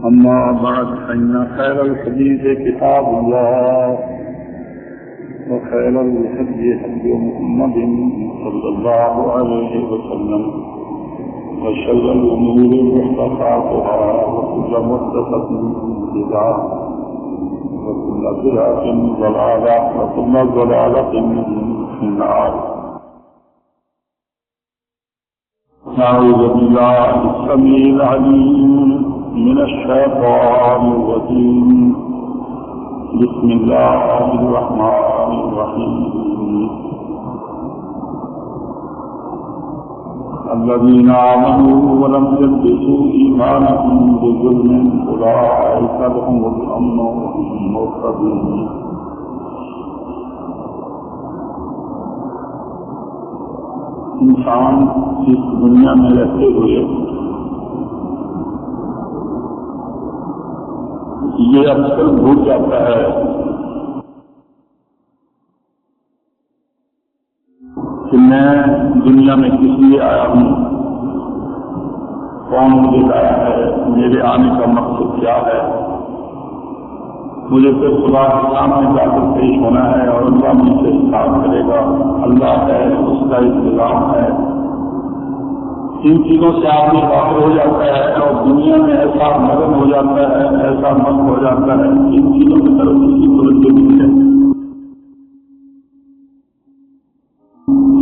أما بعد فإن خير الحديث كتاب الله وخير الهدي هدي محمد صلى الله عليه وسلم وشر الأمور محدثاتها وكل محدثة بدعة وكل بدعة ضلالة وكل ضلالة في النار. أعوذ بالله السميع العليم من الشيطان الرجيم. بسم الله الرحمن الرحيم. الذين آمنوا ولم يلبسوا إيمانهم بظلم أولئك لهم الأمن وهم مهتدون. انسان اس دنیا میں رہتے ہوئے یہ اکثر بھول جاتا ہے کہ میں دنیا میں کس لیے آیا ہوں، کون مجھے لایا ہے، میرے آنے کا مقصد کیا ہے، مجھے پھر خدا کے سامنے جا کر پیش ہونا ہے اور اللہ مجھ سے حساب کرے گا، اللہ ہے، اس کا انتظام ہے۔ ان چیزوں سے آدمی واقع ہو جاتا ہے اور دنیا میں ایسا مگن ہو جاتا ہے، ایسا مست ہو جاتا ہے، ان چیزوں کی طرف کسی توجہ نہیں ہے۔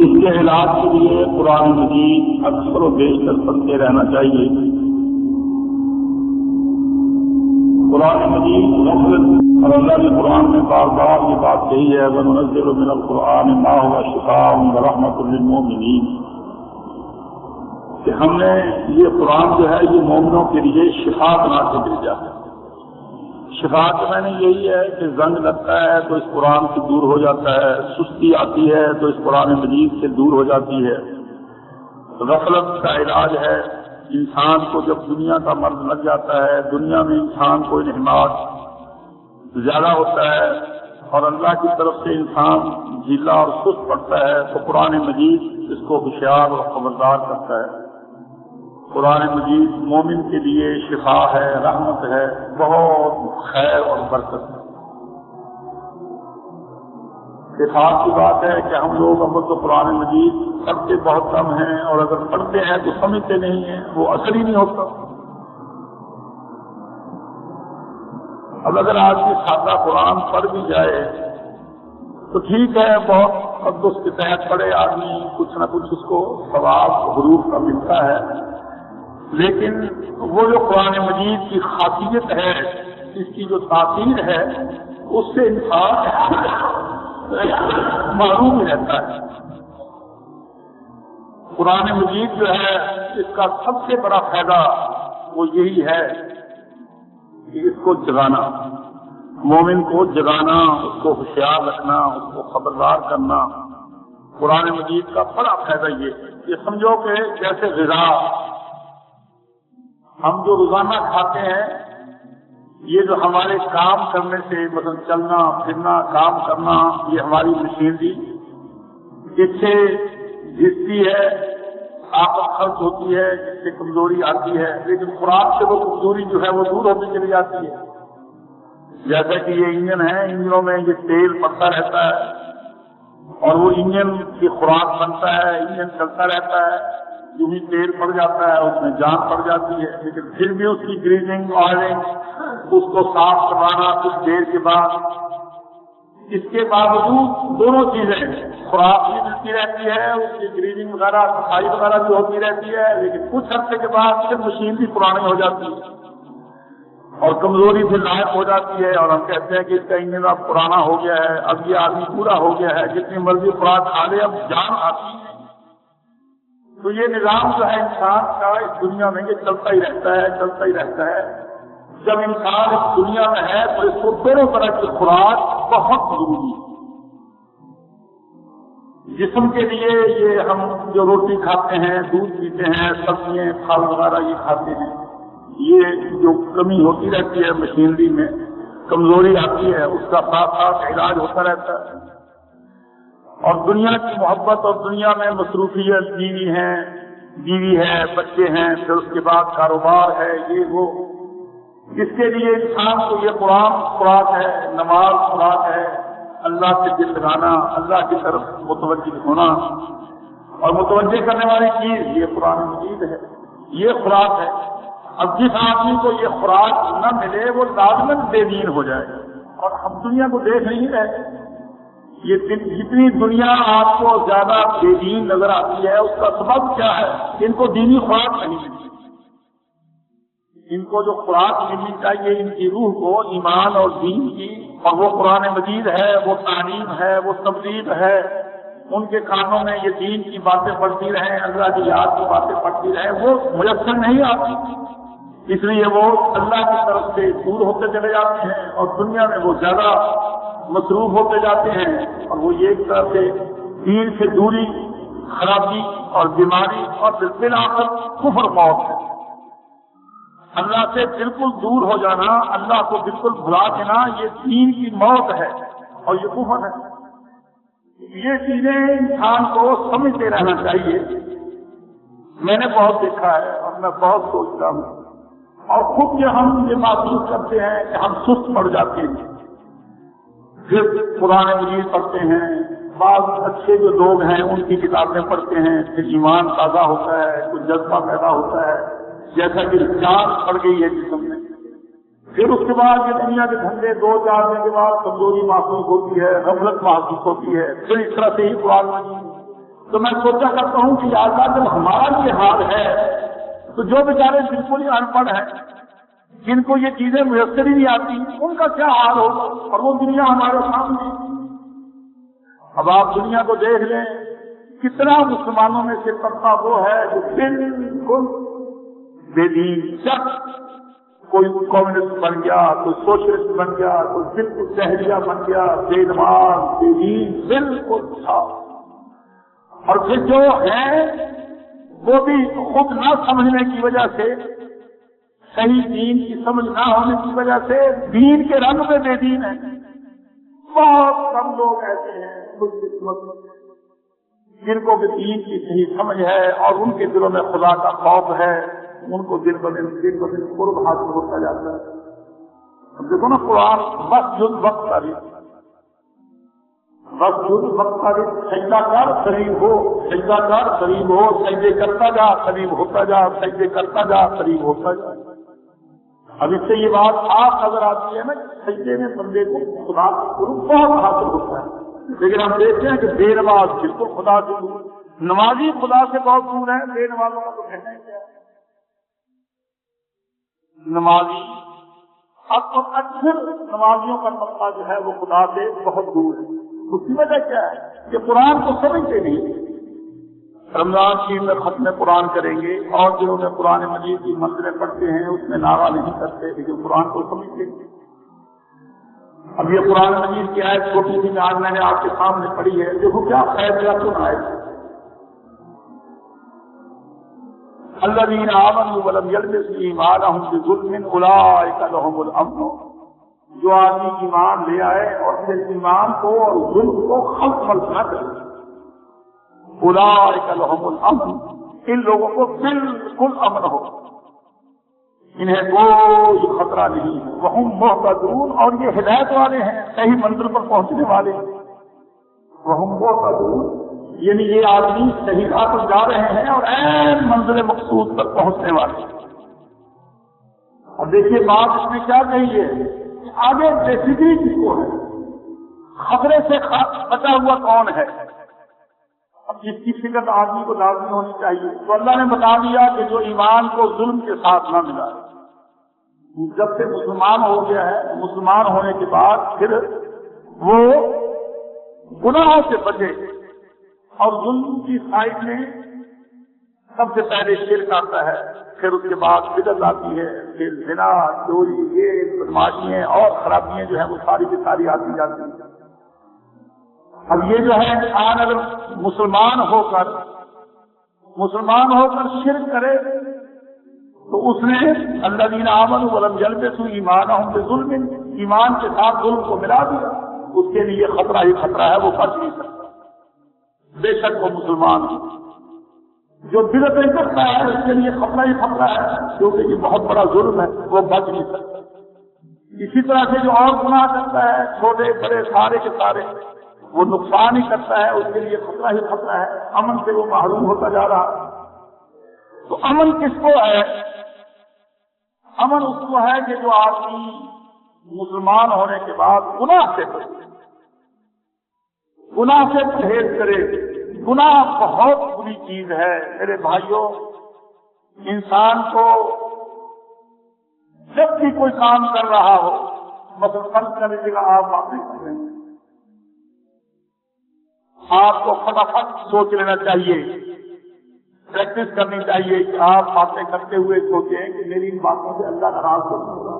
اس کے علاج کے لیے قرآن مجید اکثر و بیشتر پڑھتے رہنا چاہیے۔ قرآن مجید غفلت، اور اللہ نے قرآن میں بار بار یہ بات کہی ہے وَنُنَزِّلُ مِنَ الْقُرْآنِ مَا هُوَ شِفَاءٌ وَرَحْمَةٌ لِّلْمُؤْمِنِينَ، کہ ہم نے یہ قرآن جو ہے یہ مومنوں کے لیے شفا بنا کے بھیجا ہے۔ شفا کے معنی یہی ہے کہ زنگ لگتا ہے تو اس قرآن سے دور ہو جاتا ہے، سستی آتی ہے تو اس قرآن مجید سے دور ہو جاتی ہے۔ غفلت کا علاج ہے، انسان کو جب دنیا کا مرض لگ جاتا ہے، دنیا میں انسان کو انہماک زیادہ ہوتا ہے اور اللہ کی طرف سے انسان ڈھیلا اور سست پڑتا ہے تو قرآن مجید اس کو ہوشیار اور خبردار کرتا ہے۔ قرآن مجید مومن کے لیے شفا ہے، رحمت ہے، بہت خیر اور برکت ہے۔ اتفاق کی بات ہے کہ ہم لوگ اب تو قرآن مجید پڑھتے بہت کم ہیں، اور اگر پڑھتے ہیں تو سمجھتے نہیں ہیں، وہ اثر ہی نہیں ہوتا۔ اب اگر آدمی سادہ قرآن پڑھ بھی جائے تو ٹھیک ہے، بہت تقدس کے تحت پڑھے آدمی، کچھ نہ کچھ اس کو ثواب حروف کا ملتا ہے، لیکن وہ جو قرآن مجید کی خاصیت ہے، اس کی جو تاثیر ہے، اس سے انسان محروم رہتا ہے۔ قرآن مجید جو ہے اس کا سب سے بڑا فائدہ وہ یہی ہے کہ اس کو جگانا، مومن کو جگانا، اس کو ہوشیار رکھنا، اس کو خبردار کرنا۔ قرآن مجید کا بڑا فائدہ یہ سمجھو کہ جیسے غذا ہم جو روزانہ کھاتے ہیں، یہ جو ہمارے کام کرنے سے مثلا چلنا پھرنا کام کرنا، یہ ہماری مشینری اس سے گھستی ہے، طاقت خرچ ہوتی ہے، جس سے کمزوری آتی ہے، لیکن قرآن سے وہ کمزوری جو ہے وہ دور ہوتی چلی جاتی ہے۔ جیسا کہ یہ انجن ہے، انجنوں میں یہ تیل پڑتا رہتا ہے اور وہ انجن کی خوراک بنتا ہے، انجن چلتا رہتا ہے، جو بھی تیل پڑ جاتا ہے اس میں جان پڑ جاتی ہے، لیکن پھر بھی اس کی گریزنگ آئلنگ، اس کو صاف کروانا کچھ دیر کے بعد، اس کے باوجود دونوں چیزیں خوراک بھی ملتی رہتی ہے، اس کی گریزنگ وغیرہ صفائی وغیرہ بھی ہوتی رہتی ہے، لیکن کچھ عرصے کے بعد پھر مشین بھی پرانی ہو جاتی ہے اور کمزوری بھی لاحق ہو جاتی ہے، اور ہم کہتے ہیں کہ اس کا انجن اب پرانا ہو گیا ہے، اب یہ آدمی پورا ہو گیا ہے، جتنی مرضی خوراک کھا لے اب جان آتی ہے۔ تو یہ نظام جو ہے انسان کا اس دنیا میں یہ چلتا ہی رہتا ہے، چلتا ہی رہتا ہے۔ جب انسان اس دنیا میں ہے تو اس کو دونوں طرح کی خوراک بہت ضروری ہے۔ جسم کے لیے یہ ہم جو روٹی کھاتے ہیں، دودھ پیتے ہیں، سبزیاں پھل وغیرہ یہ کھاتے ہیں، یہ جو کمی ہوتی رہتی ہے مشینری میں، کمزوری آتی ہے، اس کا ساتھ ساتھ علاج ہوتا رہتا ہے۔ اور دنیا کی محبت اور دنیا میں مصروفیت، بیوی ہے، بچے ہیں، پھر اس کے بعد کاروبار ہے، یہ وہ اس کے لیے انسان کو یہ قرآن خوراک ہے، نماز خوراک ہے، اللہ سے دل لگانا، اللہ کی طرف متوجہ ہونا، اور متوجہ کرنے والی چیز یہ قرآن مجید ہے، یہ خوراک ہے۔ اب جس آدمی کو یہ خوراک نہ ملے وہ لازماً بے دین ہو جائے گا۔ اور ہم دنیا کو دیکھ نہیں رہے، یہ جتنی دنیا آپ کو زیادہ بے دین نظر آتی ہے اس کا سبب کیا ہے؟ ان کو دینی خوراک نہیں ملتی۔ ان کو جو خوراک ملنی چاہیے ان کی روح کو ایمان اور دین کی، اور وہ قرآن مجید ہے، وہ تعلیم ہے، وہ تبلیغ ہے، ان کے کانوں میں یہ دین کی باتیں پڑتی رہیں، اللہ کی یاد کی باتیں پڑتی رہیں، وہ میسر نہیں آتی، اس لیے وہ اللہ کی طرف سے دور ہوتے چلے جاتے ہیں اور دنیا میں وہ زیادہ مصروف ہوتے جاتے ہیں، اور وہ ایک طرح سے دین سے دوری، خرابی اور بیماری اور بالآخر کفر موت ہے۔ اللہ سے بالکل دور ہو جانا، اللہ کو بالکل بھلا دینا، یہ دین کی موت ہے اور یہ کفر ہے۔ یہ چیزیں انسان کو سمجھتے رہنا چاہیے۔ میں نے بہت دیکھا ہے اور میں بہت سوچتا ہوں، اور خود یہ ہم یہ محسوس کرتے ہیں کہ ہم سست پڑ جاتے ہیں، پھر قرآن مجید پڑھتے ہیں، بعض اچھے جو لوگ ہیں ان کی کتابیں پڑھتے ہیں، پھر ایمان تازہ ہوتا ہے، کچھ جذبہ پیدا ہوتا ہے، جیسا کہ جان پڑ گئی ہے جسم میں۔ پھر اس کے بعد یہ دنیا کے دھندے 2-4 دن کے بعد کمزوری محسوس ہوتی ہے، غفلت محسوس ہوتی ہے، پھر اس طرح سے ہی قرآن مجید۔ تو میں سوچا کرتا ہوں کہ یا اللہ جب ہمارا یہ حال ہے تو جو بیچارے بالکل ہی ان پڑھ ہیں، جن کو یہ چیزیں میسر ہی نہیں آتی، ان کا کیا حال ہوگا؟ اور وہ دنیا ہمارے سامنے۔ اب آپ دنیا کو دیکھ لیں، کتنا مسلمانوں میں سے طبقہ وہ ہے جو بالکل بے دین شخص، کوئی کمیونسٹ بن گیا، کوئی سوشلسٹ بن گیا، کوئی بالکل شہریہ بن گیا، بے نماز، بے دین، بالکل صاف۔ اور پھر جو ہے وہ بھی خود نہ سمجھنے کی وجہ سے، صحیح دین کی سمجھ نہ ہونے کی وجہ سے دین کے رنگ میں بے دین ہے۔ بہت کم لوگ ایسے ہیں جن کو بھی دین کی صحیح سمجھ ہے اور ان کے دلوں میں خدا کا خوف ہے، ان کو دن بدن قرب حاصل ہوتا جاتا ہے۔ اب دیکھو نا قرآن وقت وقت تاریخ، سجدہ کر قریب ہو، سجدہ کر قریب ہو، سجدے کرتا جا قریب ہوتا جا، سجدے کرتا جا قریب ہوتا جا۔ اب اس سے یہ بات صاف نظر آتی ہے نا کہ سجدے میں بندے کو خدا کا قرب بہت حاصل ہوتا ہے، لیکن ہم دیکھتے ہیں کہ بے نماز بالکل خدا سے دور، نمازی خدا سے بہت دور ہے، بے نمازوں کا تو کہنا ہی کیا ہے۔ نمازی اکثر نمازیوں کا طبقہ جو ہے وہ خدا سے بہت دور ہے۔ اس کی وجہ کیا ہے کہ قرآن کو سمجھتے نہیں۔ رمضان شریف میں ختم قرآن کریں گے اور دنوں میں قرآن مجید کی منزلیں پڑھتے ہیں، اس میں نعرہ نہیں کرتے، لیکن قرآن کو سمجھتے نہیں۔ اب یہ قرآن مجید کی آیت چھوٹی سی آج میں نے آپ کے سامنے پڑھی ہے، دیکھو کیا فیصلہ سن آئے۔ الذین آمنوا ولم یلبسوا ایمانہم بظلم اولئک لہم الامن۔ جو آدمی ایمان لے آئے اور اپنے ایمان کو اور ظلم کو خلط ملط نہ کرے، اولئک لہم الامن، ان لوگوں کو بالکل امن ہو، انہیں کوئی خطرہ نہیں ہے۔ وہم مہتدون، اور یہ ہدایت والے ہیں، صحیح منزل پر پہنچنے والے ہیں۔ وہم مہتدون یعنی یہ آدمی صحیح راہ پر جا رہے ہیں اور عین منزل مقصود پر پہنچنے والے ہیں۔ اور دیکھیے بات اس میں کیا کہی ہے کہ آگے بیسیکلی کس کو ہے، خطرے سے بچا ہوا کون ہے۔ اب جس کی فکر آدمی کو لازمی ہونی چاہیے، تو اللہ نے بتا دیا کہ جو ایمان کو ظلم کے ساتھ نہ ملا، جب سے مسلمان ہو گیا ہے، مسلمان ہونے کے بعد پھر وہ گناہوں سے بچے، اور ظلم کی سائڈ میں سب سے پہلے شرک آتا ہے، پھر اس کے بعد بدعت آتی ہے، پھر زنا، چوری، یہ بدماشیاں اور خرابیاں جو ہیں وہ ساری کی ساری آتی جاتی ہیں۔ اب یہ جو ہے انسان اگر مسلمان ہو کر شرک کرے تو اس نے الذین آمنوا ولم یلبسوا ایمانہم بظلم، ایمان کے ساتھ ظلم کو ملا دیا، اس کے لیے خطرہ ہی خطرہ ہے، وہ بچ نہیں سکتا، بے شک وہ مسلمان ہے۔ جو بدعتیں کرتا ہے اس کے لیے خطرہ ہی خطرہ ہے، کیونکہ یہ بہت بڑا ظلم ہے، وہ بچ نہیں سکتا۔ اسی طرح سے جو اور گناہ کرتا ہے چھوٹے بڑے سارے کے سارے وہ نقصان ہی کرتا ہے، اس کے لیے خطرہ ہی خطرہ ہے، امن سے وہ محروم ہوتا جا رہا۔ تو امن کس کو ہے؟ امن اس کو ہے کہ جو آدمی مسلمان ہونے کے بعد گناہ سے پرہیز کرے۔ گناہ بہت بری چیز ہے میرے بھائیوں۔ انسان کو جب بھی کوئی کام کر رہا ہو، مثلا فرض کر لیجیے گا آپ باتیں کر رہے ہیں، آپ کو فٹافٹ سوچ لینا چاہیے، پریکٹس کرنی چاہیے کہ آپ باتیں کرتے ہوئے سوچیں کہ میری ان باتوں سے اللہ ناراض تو نہیں ہوگا،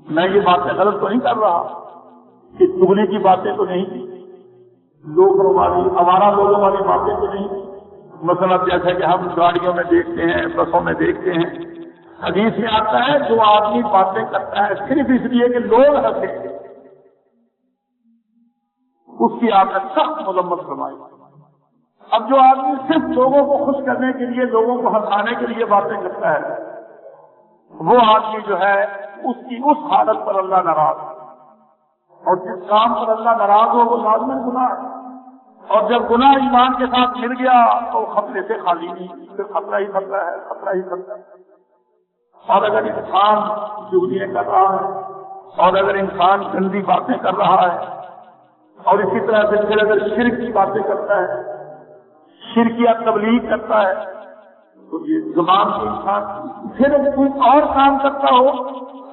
میں یہ باتیں غلط تو نہیں کر رہا، کہ چگلی کی باتیں تو نہیں تھی، لوگوں والی آوارہ لوگوں والی باتیں تو نہیں، مثلا جیسے کہ ہم گاڑیوں میں دیکھتے ہیں، بسوں میں دیکھتے ہیں، حدیث میں آتا ہے جو آدمی باتیں کرتا ہے صرف اس لیے کہ لوگ ہنسے، اس کی آپ نے سخت مذمت فرمائی۔ اب جو آدمی صرف لوگوں کو خوش کرنے کے لیے، لوگوں کو ہنسانے کے لیے باتیں کرتا ہے، وہ آدمی جو ہے اس کی اس حالت پر اللہ ناراض ہے، اور جس کام پر اللہ ناراض ہو وہ لازماً گناہ ہے، اور جب گناہ ایمان کے ساتھ مل گیا تو خطرے سے خالی نہیں، پھر خطرہ ہی خطرہ ہے، خطرہ ہی خطرہ ہے۔ اور اگر انسان چغلیاں کر رہا ہے، اور اگر انسان گندی باتیں کر رہا ہے، اور اسی طرح سے پھر اگر شرک کی باتیں کرتا ہے، شرکیہ تبلیغ کرتا ہے، تو یہ زبان کے انسان پھر کوئی اور کام کرتا ہو،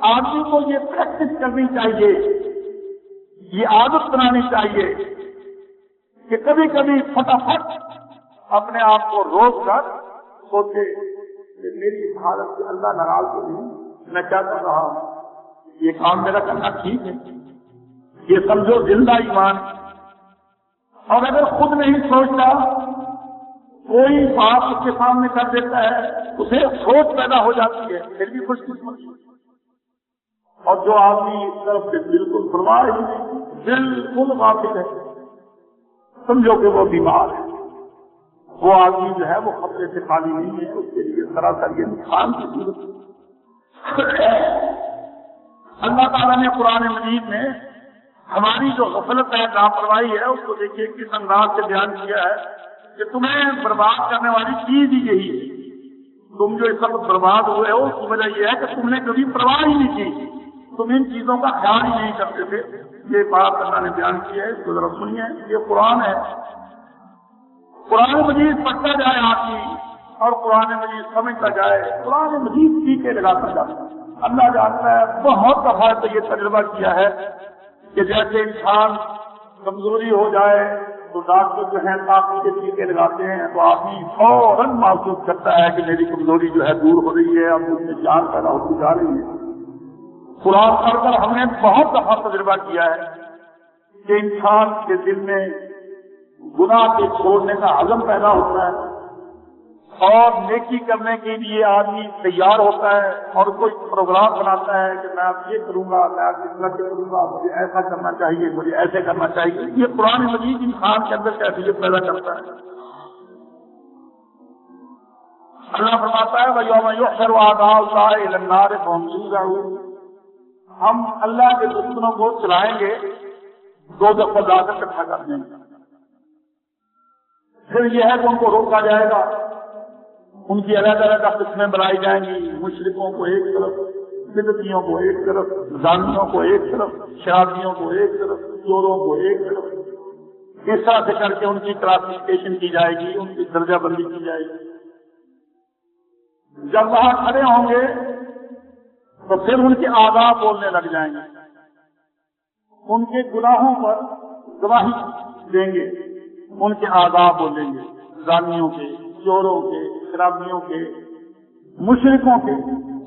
آدمی کو یہ پریکٹس کرنی چاہیے، یہ عادت بنانی چاہیے کہ کبھی کبھی فٹافٹ اپنے آپ کو روک کر سوچے کہ میری حالت سے اللہ ناراض تو نہیں، میں کیا کر رہا ہوں، یہ کام میرا کرنا ٹھیک ہے، یہ سمجھو زندہ ایمان۔ اور اگر خود نہیں سوچتا، کوئی بات اس کے سامنے کر دیتا ہے، اسے سوچ پیدا ہو جاتی ہے، پھر بھی خوش قسمتی۔ اور جو آدمی اس طرف سے بالکل پرواہ ہی نہیں، بالکل غافل ہے، سمجھو کہ وہ بیمار ہے، وہ آدمی جو ہے وہ خطرے سے خالی نہیں ہے، اس کے لیے سراسر یہ نقصان کی صورت ہے۔ اللہ تعالیٰ نے قرآن مجید میں ہماری جو غفلت ہے، لاپرواہی ہے، اس کو دیکھیے کس انداز سے بیان کیا ہے کہ تمہیں برباد کرنے والی چیز ہی یہی ہے، تم جو اس وقت برباد ہوئے ہو اس کی وجہ یہ ہے کہ تم نے کبھی پرواہ ہی نہیں کی، تم ان چیزوں کا خیال ہی نہیں کرتے تھے۔ یہ بات اللہ نے بیان کی ہے، اس کو ذرا سنیے، یہ قرآن ہے۔ قرآن مجید پڑھتا جائے آدمی اور قرآن مجید سمجھتا جائے، قرآن مجید ٹیکے لگاتا جائے۔ اللہ جانتا ہے، بہت دفعہ تو یہ تجربہ کیا ہے کہ جیسے انسان کمزوری ہو جائے تو ڈاکٹر جو ہے طاقت کے ٹیکے لگاتے ہیں تو آدمی فوراً محسوس کرتا ہے کہ میری کمزوری جو ہے دور ہو رہی ہے، اب مجھ میں جان پیدا ہوتی جا رہی ہے۔ قرآن پڑھ کر ہم نے بہت دفعہ تجربہ کیا ہے کہ انسان کے دل میں گناہ کے چھوڑنے کا عزم پیدا ہوتا ہے اور نیکی کرنے کے لیے آدمی تیار ہوتا ہے اور کوئی پروگرام بناتا ہے کہ میں اب یہ کروں گا، میں اب اس طرح کروں گا، مجھے ایسا کرنا چاہیے، مجھے ایسے کرنا چاہیے۔ یہ قرآن مجید انسان کے اندر کیفیت پیدا کرتا ہے۔ اللہ فرماتا ہے وَيَوْمَ يُحْشَرُ أَعْدَاءُ اللَّهِ إِلَى النَّارِ فَهُمْ يُوزَعُونَ، ہم اللہ کے دشمنوں کو چلائیں گے، دوزخ پر لا کر اکٹھا کر دیں گے۔ پھر یہ ہے کہ ان کو روکا جائے گا، ان کی الگ الگ قسمیں بنائی جائیں گی، مشرکوں کو ایک طرف، بدعتیوں کو ایک طرف، زانیوں کو ایک طرف، شرابیوں کو ایک طرف، چوروں کو ایک طرف، اس طرح سے کر کے ان کی کلاسیفیکیشن کی جائے گی، ان کی درجہ بندی کی جائے گی۔ جب وہاں کھڑے ہوں گے تو پھر ان کے آداب بولنے لگ جائیں گے، ان کے گناہوں پر گواہی دیں گے، ان کے آداب بولیں گے، زانیوں کے، چوروں کے، شرابیوں کے، مشرکوں کے۔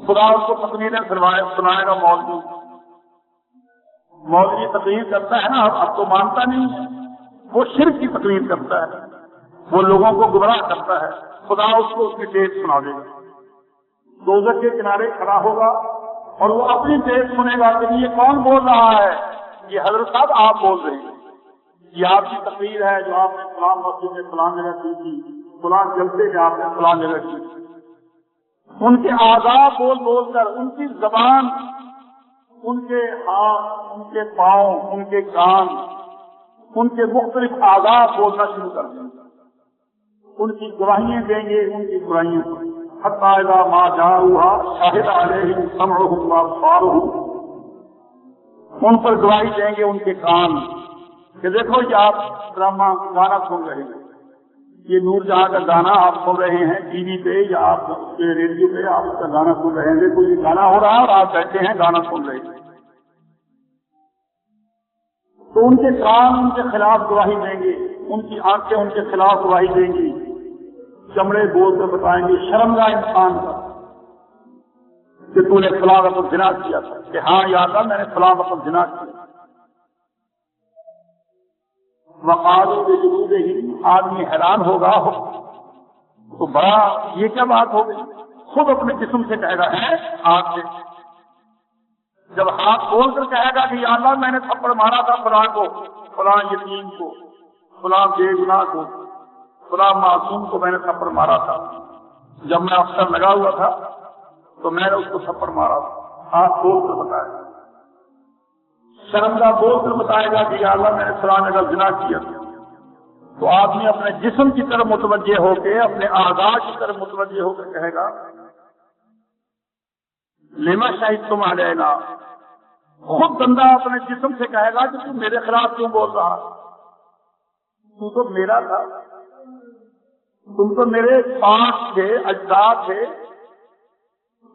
خدا ان کو تقریریں سنائے گا۔ مولوی تقریر کرتا ہے نا، اب تو مانتا نہیں ہے، وہ شرک کی تقریر کرتا ہے، وہ لوگوں کو گمراہ کرتا ہے، خدا اس کو اس کی ٹیپ سنا دے گا، دوزخ کے کنارے کھڑا ہوگا اور وہ اپنی ٹیپ سنے گا کہ یہ کون بول رہا ہے، یہ حضرت صاحب آپ بول رہے ہیں، یہ آپ کی تقریر ہے جو آپ نے فلاں مسجد میں فلاں جگہ کی تھی، فلاں جلسے میں آپ نے فلاں جگہ کی۔ ان کے آداب بول بول کر، ان کی زبان ان کے ہاتھ، ان کے پاؤں، ان کے کان، ان کے مختلف اعضاء بولنا شروع کر دیں گے، ان کی گواہیاں دیں گے، ان کی برائیوں پر حتی اذا ما جاءوها شهد عليهم سمعهم وابصارهم، ان پر گواہی دیں گے ان کے کان کہ دیکھو یہ آپ ڈرامہ گانا سن رہے ہیں، یہ نور جہاں کا گانا آپ سن رہے ہیں ٹی وی پہ یا آپ ریڈیو پہ آپ اس کا گانا سن رہے ہیں، دیکھو یہ گانا ہو رہا ہے اور آپ بیٹھے ہیں گانا سن رہے ہیں، تو ان کے کان ان کے خلاف گواہی دیں گے، ان کی آنکھیں ان کے خلاف گواہی دیں گی، چمڑے بول کر بتائیں گے شرمگاہ انسان کا کہ تو نے فلاں وقت زنا کیا تھا، کہ ہاں یاد ہے میں نے فلاں وقت زنا کیا۔ وقالوا لجلودہم، آدمی حیران ہوگا تو بڑا یہ کیا بات ہو گئی، خود اپنے جسم سے کہے گا ہے ہاتھ سے، جب ہاتھ کھول کر کہے گا کہ یا اللہ میں نے تھپڑ مارا تھا فلاں کو، فلاں یتیم کو، فلاں بے گناہ کو، فلاں معصوم کو میں نے تھپڑ مارا تھا، جب میں افسر لگا ہوا تھا تو میں نے اس کو تھپڑ مارا تھا، ہاتھ کھول کر بتائے گا، شرمگاہ بول کر بتائے گا کہ یا اللہ میں نے فلاں جگہ زنا کیا تھا، تو آدمی اپنے جسم کی طرف متوجہ ہو کے، اپنے اعضاء کی طرف متوجہ ہو کر کہے گا لما شہدتم علینا، خود بندہ اپنے جسم سے کہے گا کہ تم میرے خلاف کیوں بول رہا، تو میرا تھا، تم تو میرے پاس تھے، اجداد تھے،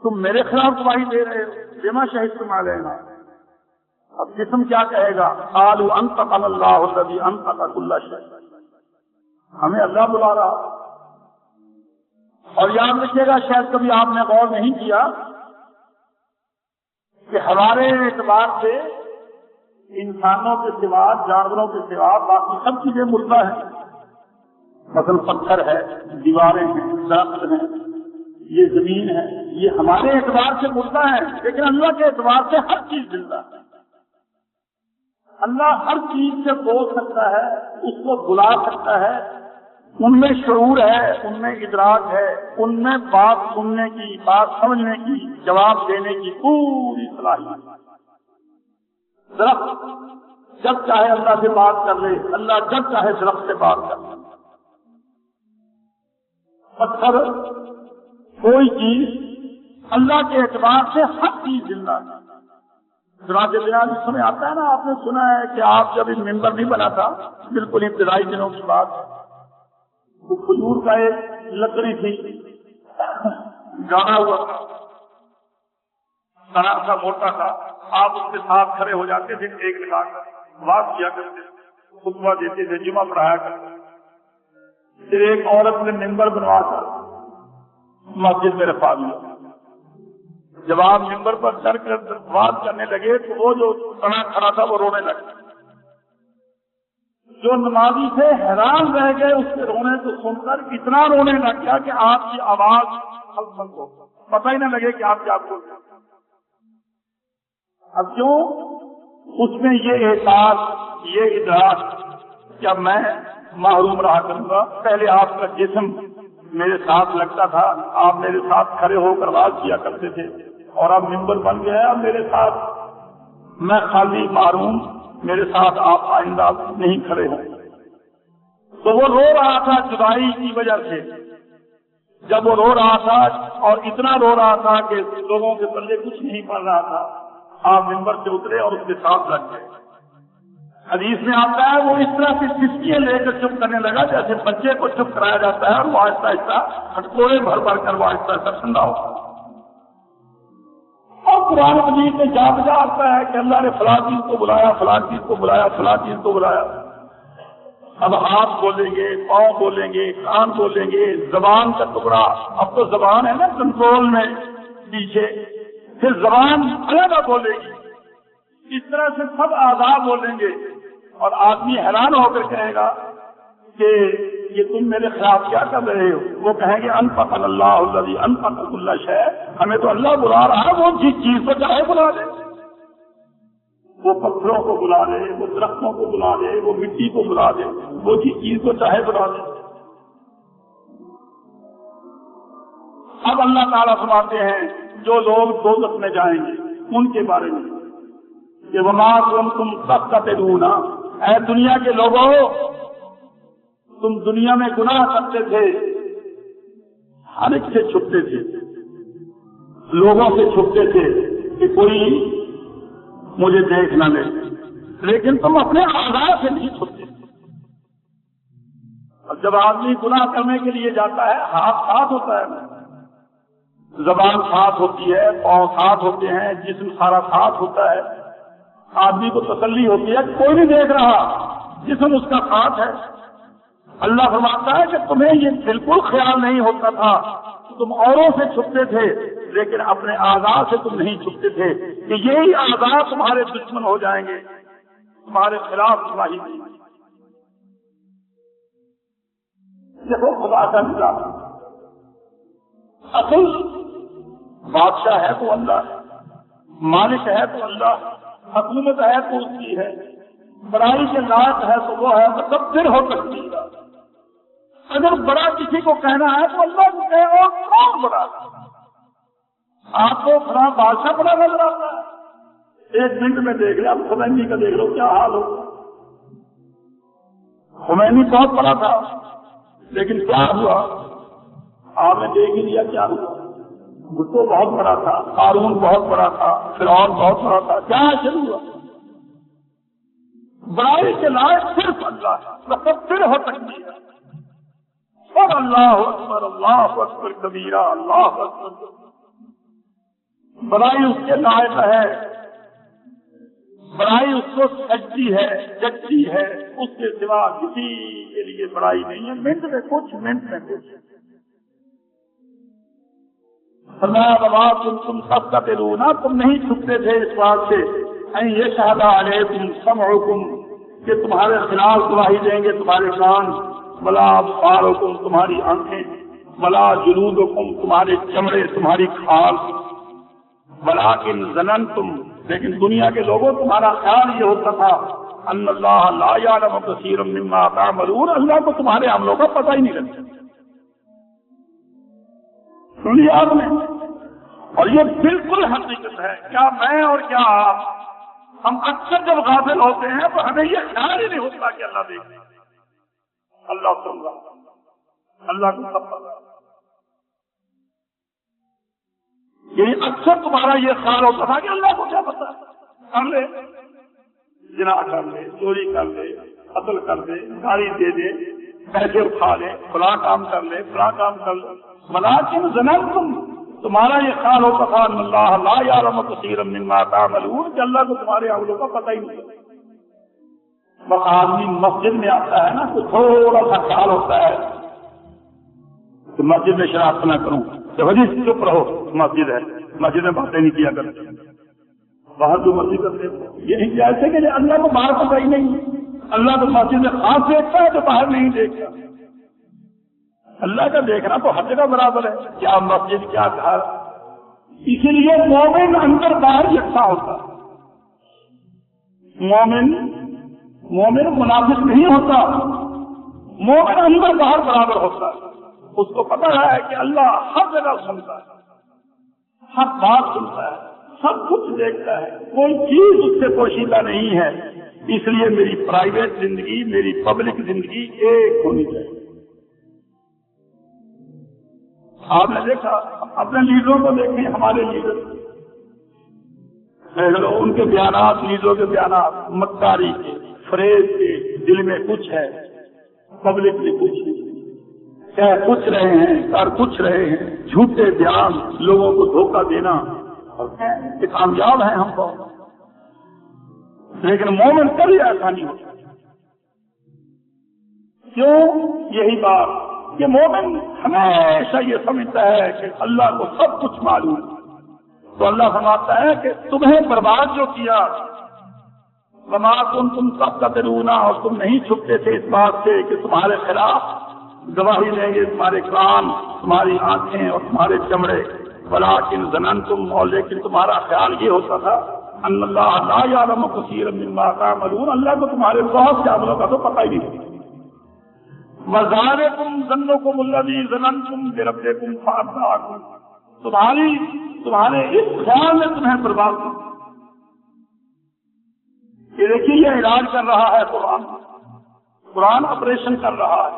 تم میرے خلاف گواہی دے رہے ہو، لما شہدتم علینا۔ اب جسم کیا کہے گا، قالوا انطقنا اللہ الذی انطق کل شیء، ہمیں اللہ بلا رہا۔ اور یاد رکھیے گا شاید کبھی آپ نے غور نہیں کیا کہ ہمارے اعتبار سے انسانوں کے سوا، جانوروں کے سوا باقی سب چیزیں مردہ ہیں، مثلا پتھر ہے، دیواریں ہیں، درخت ہیں، یہ زمین ہے، یہ ہمارے اعتبار سے مردہ ہے، لیکن اللہ کے اعتبار سے ہر چیز زندہ ہے۔ اللہ ہر چیز سے بول سکتا ہے، اس کو بلا سکتا ہے، ان میں شعور ہے، ان میں ادراک ہے، ان میں بات سننے کی، بات سمجھنے کی، جواب دینے کی پوری صلاحیت۔ درخت جب چاہے اللہ سے بات کر لے، اللہ جب چاہے درخت سے بات کر لے۔ پتھر، کوئی چیز، اللہ کے اعتبار سے ہر چیز زندہ ہے۔ سراج بیان اس میں آتا ہے نا، آپ نے سنا ہے کہ آپ جب ممبر نہیں بنا تھا، بالکل ابتدائی دنوں کی بات، تو کھجور کا ایک لکڑی تھی، گاڑا ہوا تھا، تنا تھا، موٹا تھا، آپ اس کے ساتھ کھڑے ہو جاتے تھے، ایک لگا کر بات کیا کرتے تھے، خطبہ دیتے تھے، جمعہ پڑھایا کرتے تھے۔ پھر ایک عورت نے ممبر بنوا کر مسجد میں رکھوا دیا۔ جب آپ ممبر پر چڑھ کر بات کرنے لگے تو وہ جو تنا کھڑا تھا وہ رونے لگا۔ جو نمازی تھے حیران رہ گئے اس کے رونے کو سن کر، اتنا رونے لگ گیا کہ آپ کی آواز حلق بند ہو، پتہ ہی نہ لگے کہ آپ کیا بول رہے ہیں۔ اب کیوں؟ اس میں یہ احساس، یہ ادراک کہ میں محروم رہا کروں گا، پہلے آپ کا جسم میرے ساتھ لگتا تھا، آپ میرے ساتھ کھڑے ہو کر بات کیا کرتے تھے، اور اب ممبر بن گیا، اب میرے ساتھ میں خالی محروم، میرے ساتھ آپ آئندہ نہیں کھڑے ہوں۔ تو وہ رو رہا تھا جدائی کی وجہ سے۔ جب وہ رو رہا تھا اور اتنا رو رہا تھا کہ لوگوں کے پلے کچھ نہیں پڑ رہا تھا، آپ ممبر سے اترے اور اس کے ساتھ لگ گئے۔ حدیث میں آتا ہے وہ اس طرح سے چسکیاں لے کر چپ کرنے لگا جیسے بچے کو چپ کرایا جاتا ہے، اور وہ آہستہ آہستہ ہٹکوڑے بھر بھر کر وہ آہستہ آہستہ ٹھنڈا ہوتا ہے۔ اور قرآن مجید میں جا بجا آتا ہے کہ اللہ نے فلاں چیز کو بلایا، فلاں چیز کو بلایا، فلاں چیز کو بلایا۔ اب ہاتھ بولیں گے، پاؤں بولیں گے، کان بولیں گے، زبان کا ٹکڑا، اب تو زبان ہے نا کنٹرول میں پیچھے، پھر زبان علیحدہ بولے گی، اس طرح سے سب اعضاء بولیں گے، اور آدمی حیران ہو کر کہے گا کہ یہ تم میرے خلاف کیا کر رہے ہو؟ وہ کہیں گے انطقنا اللہ الذی انطق کل شیء، ہمیں تو اللہ بلا رہا ہے، وہ جس چیز کو چاہے بلا دے، وہ پتھروں کو بلا دے، وہ درختوں کو بلا دے، وہ مٹی کو بلا دے، وہ جس چیز کو چاہے بلا دے۔ اب اللہ تعالیٰ فرماتے ہیں جو لوگ دوزخ میں جائیں گے ان کے بارے میں کہ وما کنتم تستترون، اے دنیا کے لوگوں تم دنیا میں گناہ کرتے تھے، ہر ایک سے چھپتے تھے، لوگوں سے چھپتے تھے کہ کوئی مجھے دیکھ نہ لے، لیکن تم اپنے اعضاء سے نہیں چھپتے تھے۔ اور جب آدمی گناہ کرنے کے لیے جاتا ہے ہاتھ ساتھ ہوتا ہے، زبان ساتھ ہوتی ہے، پاؤں ساتھ ہوتے ہیں، جسم سارا ساتھ ہوتا ہے، آدمی کو تسلی ہوتی ہے کوئی نہیں دیکھ رہا، جسم اس کا ساتھ ہے۔ اللہ فرماتا ہے کہ تمہیں یہ بالکل خیال نہیں ہوتا تھا، تم اوروں سے چھپتے تھے لیکن اپنے اعضاء سے تم نہیں چھپتے تھے کہ یہی اعضاء تمہارے دشمن ہو جائیں گے، تمہارے خلاف گواہی دیں گے۔ دیکھو خدا کا نظام، اصل بادشاہ ہے تو اللہ ہے، مالک ہے تو اللہ ہے، حکومت ہے تو اس کی ہے، بڑائی کے لائق ہے تو وہ ہے، متبر ہو سکتی ہے۔ اگر بڑا کسی کو کہنا ہے تو اللہ کو کہے اور کون بڑا؟ آپ کو فلاں بادشاہ بڑا نظر آتا ہے، ایک منٹ میں دیکھ لیں، اب خمینی کا دیکھ لو کیا حال ہو۔ خمینی بہت بڑا تھا لیکن کیا ہوا آپ نے دیکھ ہی لیا کیا ہوا۔ بھٹو بہت بڑا تھا، قارون بہت بڑا تھا، فرعون بہت بڑا تھا، کیا شروع ہوا؟ بڑائی کے لائق صرف اللہ ہے، متبر ہو سکتی ہے۔ اور اللہ اکبر کبیرہ، اللہ اکبر، بڑائی اس کے لائق ہے، بڑائی اس کو سجتی ہے، جگتی ہے، اس کے سوا کسی کے لیے بڑائی نہیں ہے۔ منٹ میں کچھ، منٹ میں کچھ۔ فرمایا وما کنتم تستترون، تم نہیں چھپتے تھے اس بات سے ان یشہد علیکم سمعکم، کہ تمہارے خلاف گواہی دیں گے تمہارے کان، ولا ابصارکم، تمہاری آنکھیں، ولا جلودکم، تمہارے چمڑے، تمہاری کھال، ولکن ظننتم، لیکن دنیا کے لوگوں تمہارا خیال یہ ہوتا تھا ان اللہ لا یعلم کثیرا مما تعملون، اللہ کو تمہارے عملوں کا پتہ ہی نہیں لگتا۔ سنیے آپ نے، اور یہ بالکل حقیقت ہے، کیا میں اور کیا آپ، ہم اکثر جب غافل ہوتے ہیں تو ہمیں یہ خیال ہی نہیں ہوتا کہ اللہ دیکھ رہا، اللہ سن رہا، اللہ کو سب پتہ۔ یعنی اکثر تمہارا یہ خیال ہوتا تھا کہ اللہ کو کیا پتا، کر لے، زنا کر لے، چوری کر لے، قتل کر دے، گالی دے دے، پیسے اٹھا لے، فلاں کام کر لے، فلاں کام کر لے، ولکن ظننتم، تمہارا یہ خیال ہوتا تھا ان اللہ لا یعلم کثیرا مما تعملون، کہ اللہ کو تمہارے عملوں کا پتہ ہی نہیں۔ بس آدمی مسجد میں آتا ہے نا تو تھوڑا سا خیال ہوتا ہے کہ مسجد میں شرارت نہ کروں، تو حدیث چپ رہو، مسجد ہے، مسجد میں باتیں نہیں کیا کرتے، باہر جو مسجد کرتے یہی جیسے کہ اللہ کو باہر پتہ ہی نہیں، اللہ تو مسجد میں خاص دیکھتا ہے تو باہر نہیں دیکھتا۔ اللہ کا دیکھنا تو ہر جگہ برابر ہے، کیا مسجد کیا گھر، اسی لیے مومن اندر باہر یکساں ہوتا ہے۔ مومن منافق نہیں ہوتا، مومن اندر باہر برابر ہوتا ہے، اس کو پتہ ہے کہ اللہ ہر جگہ سنتا ہے، ہر بات سنتا ہے، سب کچھ دیکھتا ہے، کوئی چیز اس سے پوشیدہ نہیں ہے، اس لیے میری پرائیویٹ زندگی، میری پبلک زندگی ایک ہونی چاہیے۔ آپ نے دیکھا اپنے لیڈروں کو دیکھیں، ہمارے لیڈر ان کے بیانات، لیڈروں کے بیانات مکاری کے، فریب کے، دل میں کچھ ہے، پبلک میں کچھ نہیں، کہہ کچھ رہے ہیں، کر کچھ رہے ہیں، جھوٹے بیان، لوگوں کو دھوکہ دینا، اور کہ کامیاب ہیں ہم کو، لیکن مومن کبھی ایسا نہیں ہوتا۔ کیوں؟ یہی بات کہ مومن ہمیشہ یہ سمجھتا ہے کہ اللہ کو سب کچھ معلوم ہے، تو اللہ فرماتا ہے کہ تمہیں برباد جو کیا، وما کنتم تستترون، اور تم نہیں چھپتے تھے اس بات سے کہ تمہارے خلاف گواہی دیں گے تمہارے کان، تمہاری آنکھیں اور تمہارے چمڑے، ولکن ظننتم، اور لیکن تمہارا خیال یہ ہوتا تھا ان اللہ لا یعلم کثیرا مما تعملون، اللہ کو تمہارے بہت سے عملوں کا تو پتہ ہی نہیں۔ وَذَلِكُمْ ظَنُّكُمُ الَّذِي ظَنَنْتُمْ بِرَبِّكُمْ فَأَرْدَاكُمْ، تمہارے اس خیال نے تمہیں برباد کیا۔ دیکھیے یہ علاج کر رہا ہے قرآن آپریشن کر رہا ہے،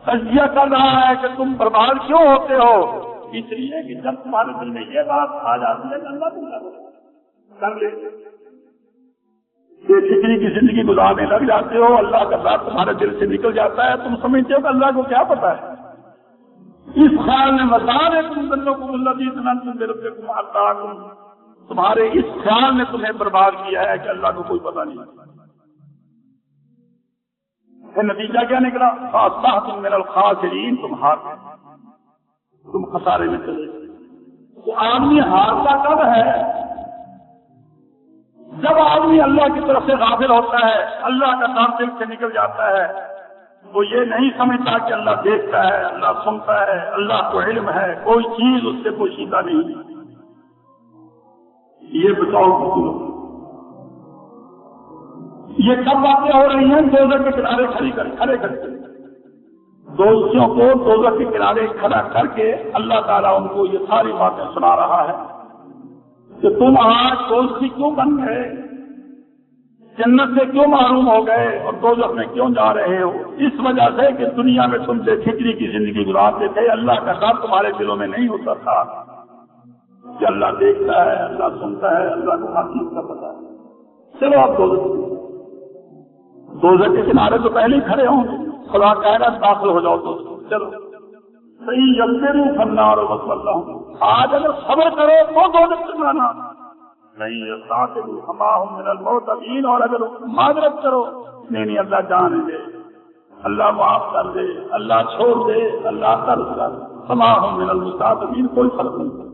تجزیہ کر رہا ہے کہ تم برباد کیوں ہوتے ہو، اس لیے کہ جب تمہارے دل میں یہ بات آ جاتی ہے کہ اللہ تم کر لے، یہ فکری کی زندگی گزارنے لگ جاتے ہو، اللہ کا ذات تمہارے دل سے نکل جاتا ہے، تم سمجھتے ہو کہ اللہ کو کیا پتا ہے، اس خیال میں مزار ہے تم بندوں کو تمہارے اس خیال نے تمہیں برباد کیا ہے کہ اللہ کو کوئی پتہ نہیں، پھر نتیجہ کیا نکلا، فاصبحتم من الخاسرین، تم ہار گئے، تم خسارے میں چلے گئے۔ تو آدمی ہارتا کب ہے؟ جب آدمی اللہ کی طرف سے غافل ہوتا ہے، اللہ کا نام دل سے نکل جاتا ہے، وہ یہ نہیں سمجھتا کہ اللہ دیکھتا ہے، اللہ سنتا ہے، اللہ کو علم ہے، کوئی چیز اس سے پوشیدہ نہیں، یہ بتاؤ یہ کب باتیں ہو رہی ہیں؟ دوزخ کے کنارے کھڑے کر کے دوستوں کو دوزخ کے کنارے کھڑا کر کے اللہ تعالیٰ ان کو یہ ساری باتیں سنا رہا ہے کہ تم آج دوستی کیوں بن گئے، جنت سے کیوں محروم ہو گئے اور دوزخ میں کیوں جا رہے ہو؟ اس وجہ سے کہ دنیا میں تم بے فکری کی زندگی گزارتے تھے، اللہ کا ڈر تمہارے دلوں میں نہیں ہوتا تھا کہ اللہ دیکھتا ہے، اللہ سنتا ہے، اللہ کو ہر چیز کا پتہ ہے۔ چلو آپ دوزخ کے کنارے تو پہلے ہی کھڑے ہوں گے، خدا کہہ رہا داخل ہو جاؤ دوستو، چلو صحیح یقین فنار وصل اللہ، آج اگر صبر کرو تو دوزخ سے جانا نہیں، ہماہم من المعتدین، اور اگر معذرت کرو نہیں اللہ جانے دے، اللہ معاف کر دے، اللہ چھوڑ دے، اللہ ترس کر، ہماہم من المستعتبین، کوئی فرق نہیں۔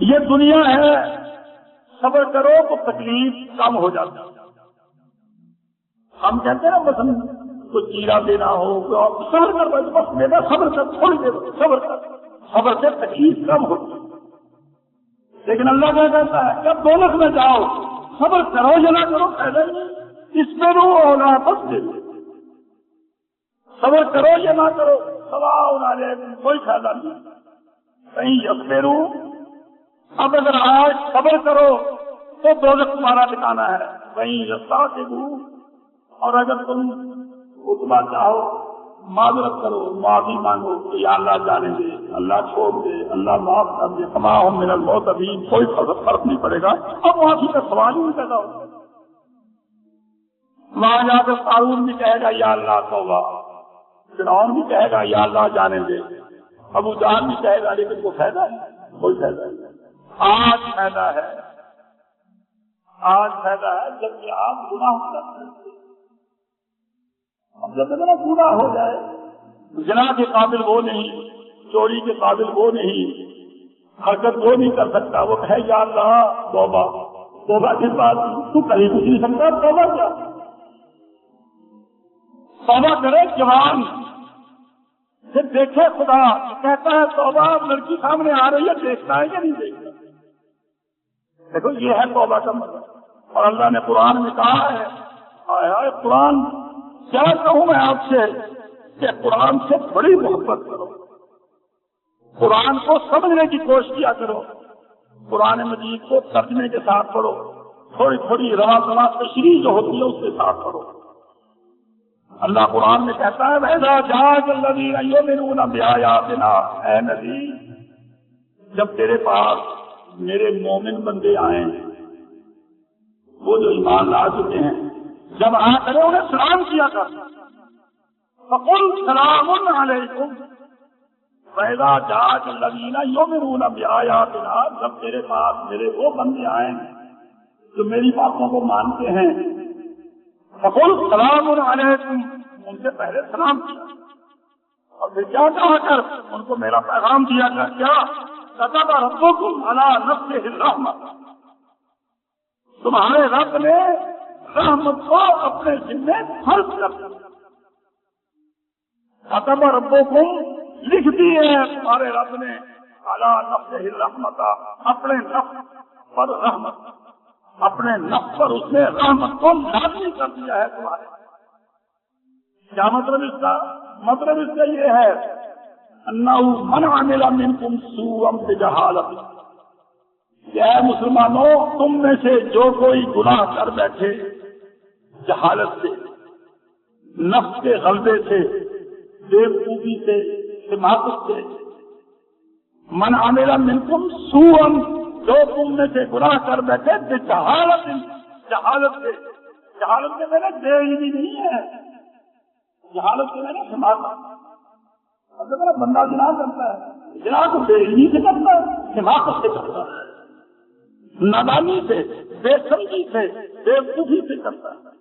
یہ دنیا ہے، صبر کرو تو تکلیف کم ہو جاتی ہے۔ ہم کہتے ہیں نا مثلا کوئی چیرا دینا ہو، صبر کر بس میرا صبر کر، تھوڑی دیر صبر کر، صبر سے تکلیف کم ہوتی ہے۔ لیکن اللہ کیا کہتا ہے جب دوزخ میں جاؤ صبر کرو یا نہ کرو فائدہ نہیں، اس میں رو ہونا بس دے، صبر کرو یا نہ کرو سواء علیکم، کوئی فائدہ نہیں۔ کہیں یصبروا، اب اگر آج صبر کرو تو دوزخ تمہارا ٹھکانا ہے، وہیں یستعتبوا، اور اگر تم اتبا چاہو معذرت کرو، معافی مانگو کہ یا اللہ جانے دے، اللہ چھوڑ دے، اللہ معاف کر دے، ہماہم من المعتدین، کوئی فرق نہیں پڑے گا، اب معافی کا سوال ہی نہیں پیدا ہوگا۔ وہاں جا کر قارون بھی کہے گا یا اللہ توبہ، فرعون بھی کہے گا یا اللہ جانے دے، ابو جہل بھی کہے گا، لیکن کوئی فائدہ نہیں، کوئی فائدہ نہیں۔ آج فائدہ ہے، آج فائدہ ہے جب کہ آپ گناہ کرتے ہیں۔ اب جب میرا گناہ ہو جائے، زنا کے قابل وہ نہیں، چوری کے قابل وہ نہیں، حرکت وہ نہیں کر سکتا، وہ کہے یا اللہ توبہ، توبہ کے بعد تو کہیں کچھ نہیں سکتا، توبہ کیا؟ توبہ کرے جوان، پھر دیکھے خدا کہتا ہے توبہ، لڑکی سامنے آ رہی ہے، دیکھتا ہے یا نہیں دیکھتا؟ دیکھو یہ ہے توبہ کا مطلب۔ اور اللہ نے قرآن میں کہا ہے، آئے قرآن کیا کہوں میں آپ سے کہ قرآن سے بڑی محبت کرو، قرآن کو سمجھنے کی کوشش کیا کرو، قرآن مجید کو ترجمے کے ساتھ پڑھو، تھوڑی تھوڑی رواں تشریح جو ہوتی ہے اس کے ساتھ پڑھو۔ اللہ قرآن میں کہتا ہے وَإِذَا جَاءَكَ الَّذِينَ يُؤْمِنُونَ بِآيَاتِنَا، اے نبی جب تیرے پاس میرے مومن بندے آئے ہیں، وہ جو ایمان لا چکے ہیں، جب آ کر انہیں سلام کیا کر، فَقُلْ سَلَامٌ عَلَيْكُمْ وَإِذَا جَاءَكَ الَّذِينَ يُؤْمِنُونَ بِآيَاتِنَا، جب تیرے پاس میرے وہ بندے آئے ہیں جو میری باتوں کو مانتے ہیں، فَقُلْ سَلَامٌ عَلَيْكُمْ، ان سے پہلے سلام کیا اور پھر کیا کہا کر ان کو میرا پیغام دیا کر، کیا كتب ربكم على نفسه الرحمة، تمہارے رب نے رحمت کو اپنے ذمے فرض کر دیا۔ كتب ربكم، لکھ دی ہے تمہارے رب نے على نفسه الرحمة، اپنے نفس پر رحمت، اپنے نفس پر اس نے رحمت کو لازمی کر دیا ہے تمہارے۔ کیا مطلب اس کا؟ مطلب اس کا یہ ہے انہو من عمل منکم سوءا بجہالۃ، کہ اے مسلمانوں، تم میں سے جو کوئی گناہ کر بیٹھے جہالت سے، نفس کے غلبے سے، بےوقوفی سے، حماقت سے، من عمل منکم سوءا، جو تم میں سے گناہ کر بیٹھے جہالت کے میں نے بے علمی نہیں ہے، جہالت کے میں نے حماقت، مطلب بندہ جناح کرتا ہے، جناح کو بے علمی سے کرتا ہے، حماقت سے کرتا ہے، نادانی سے، بے سمجھی سے، بےوقوفی سے کرتا ہے۔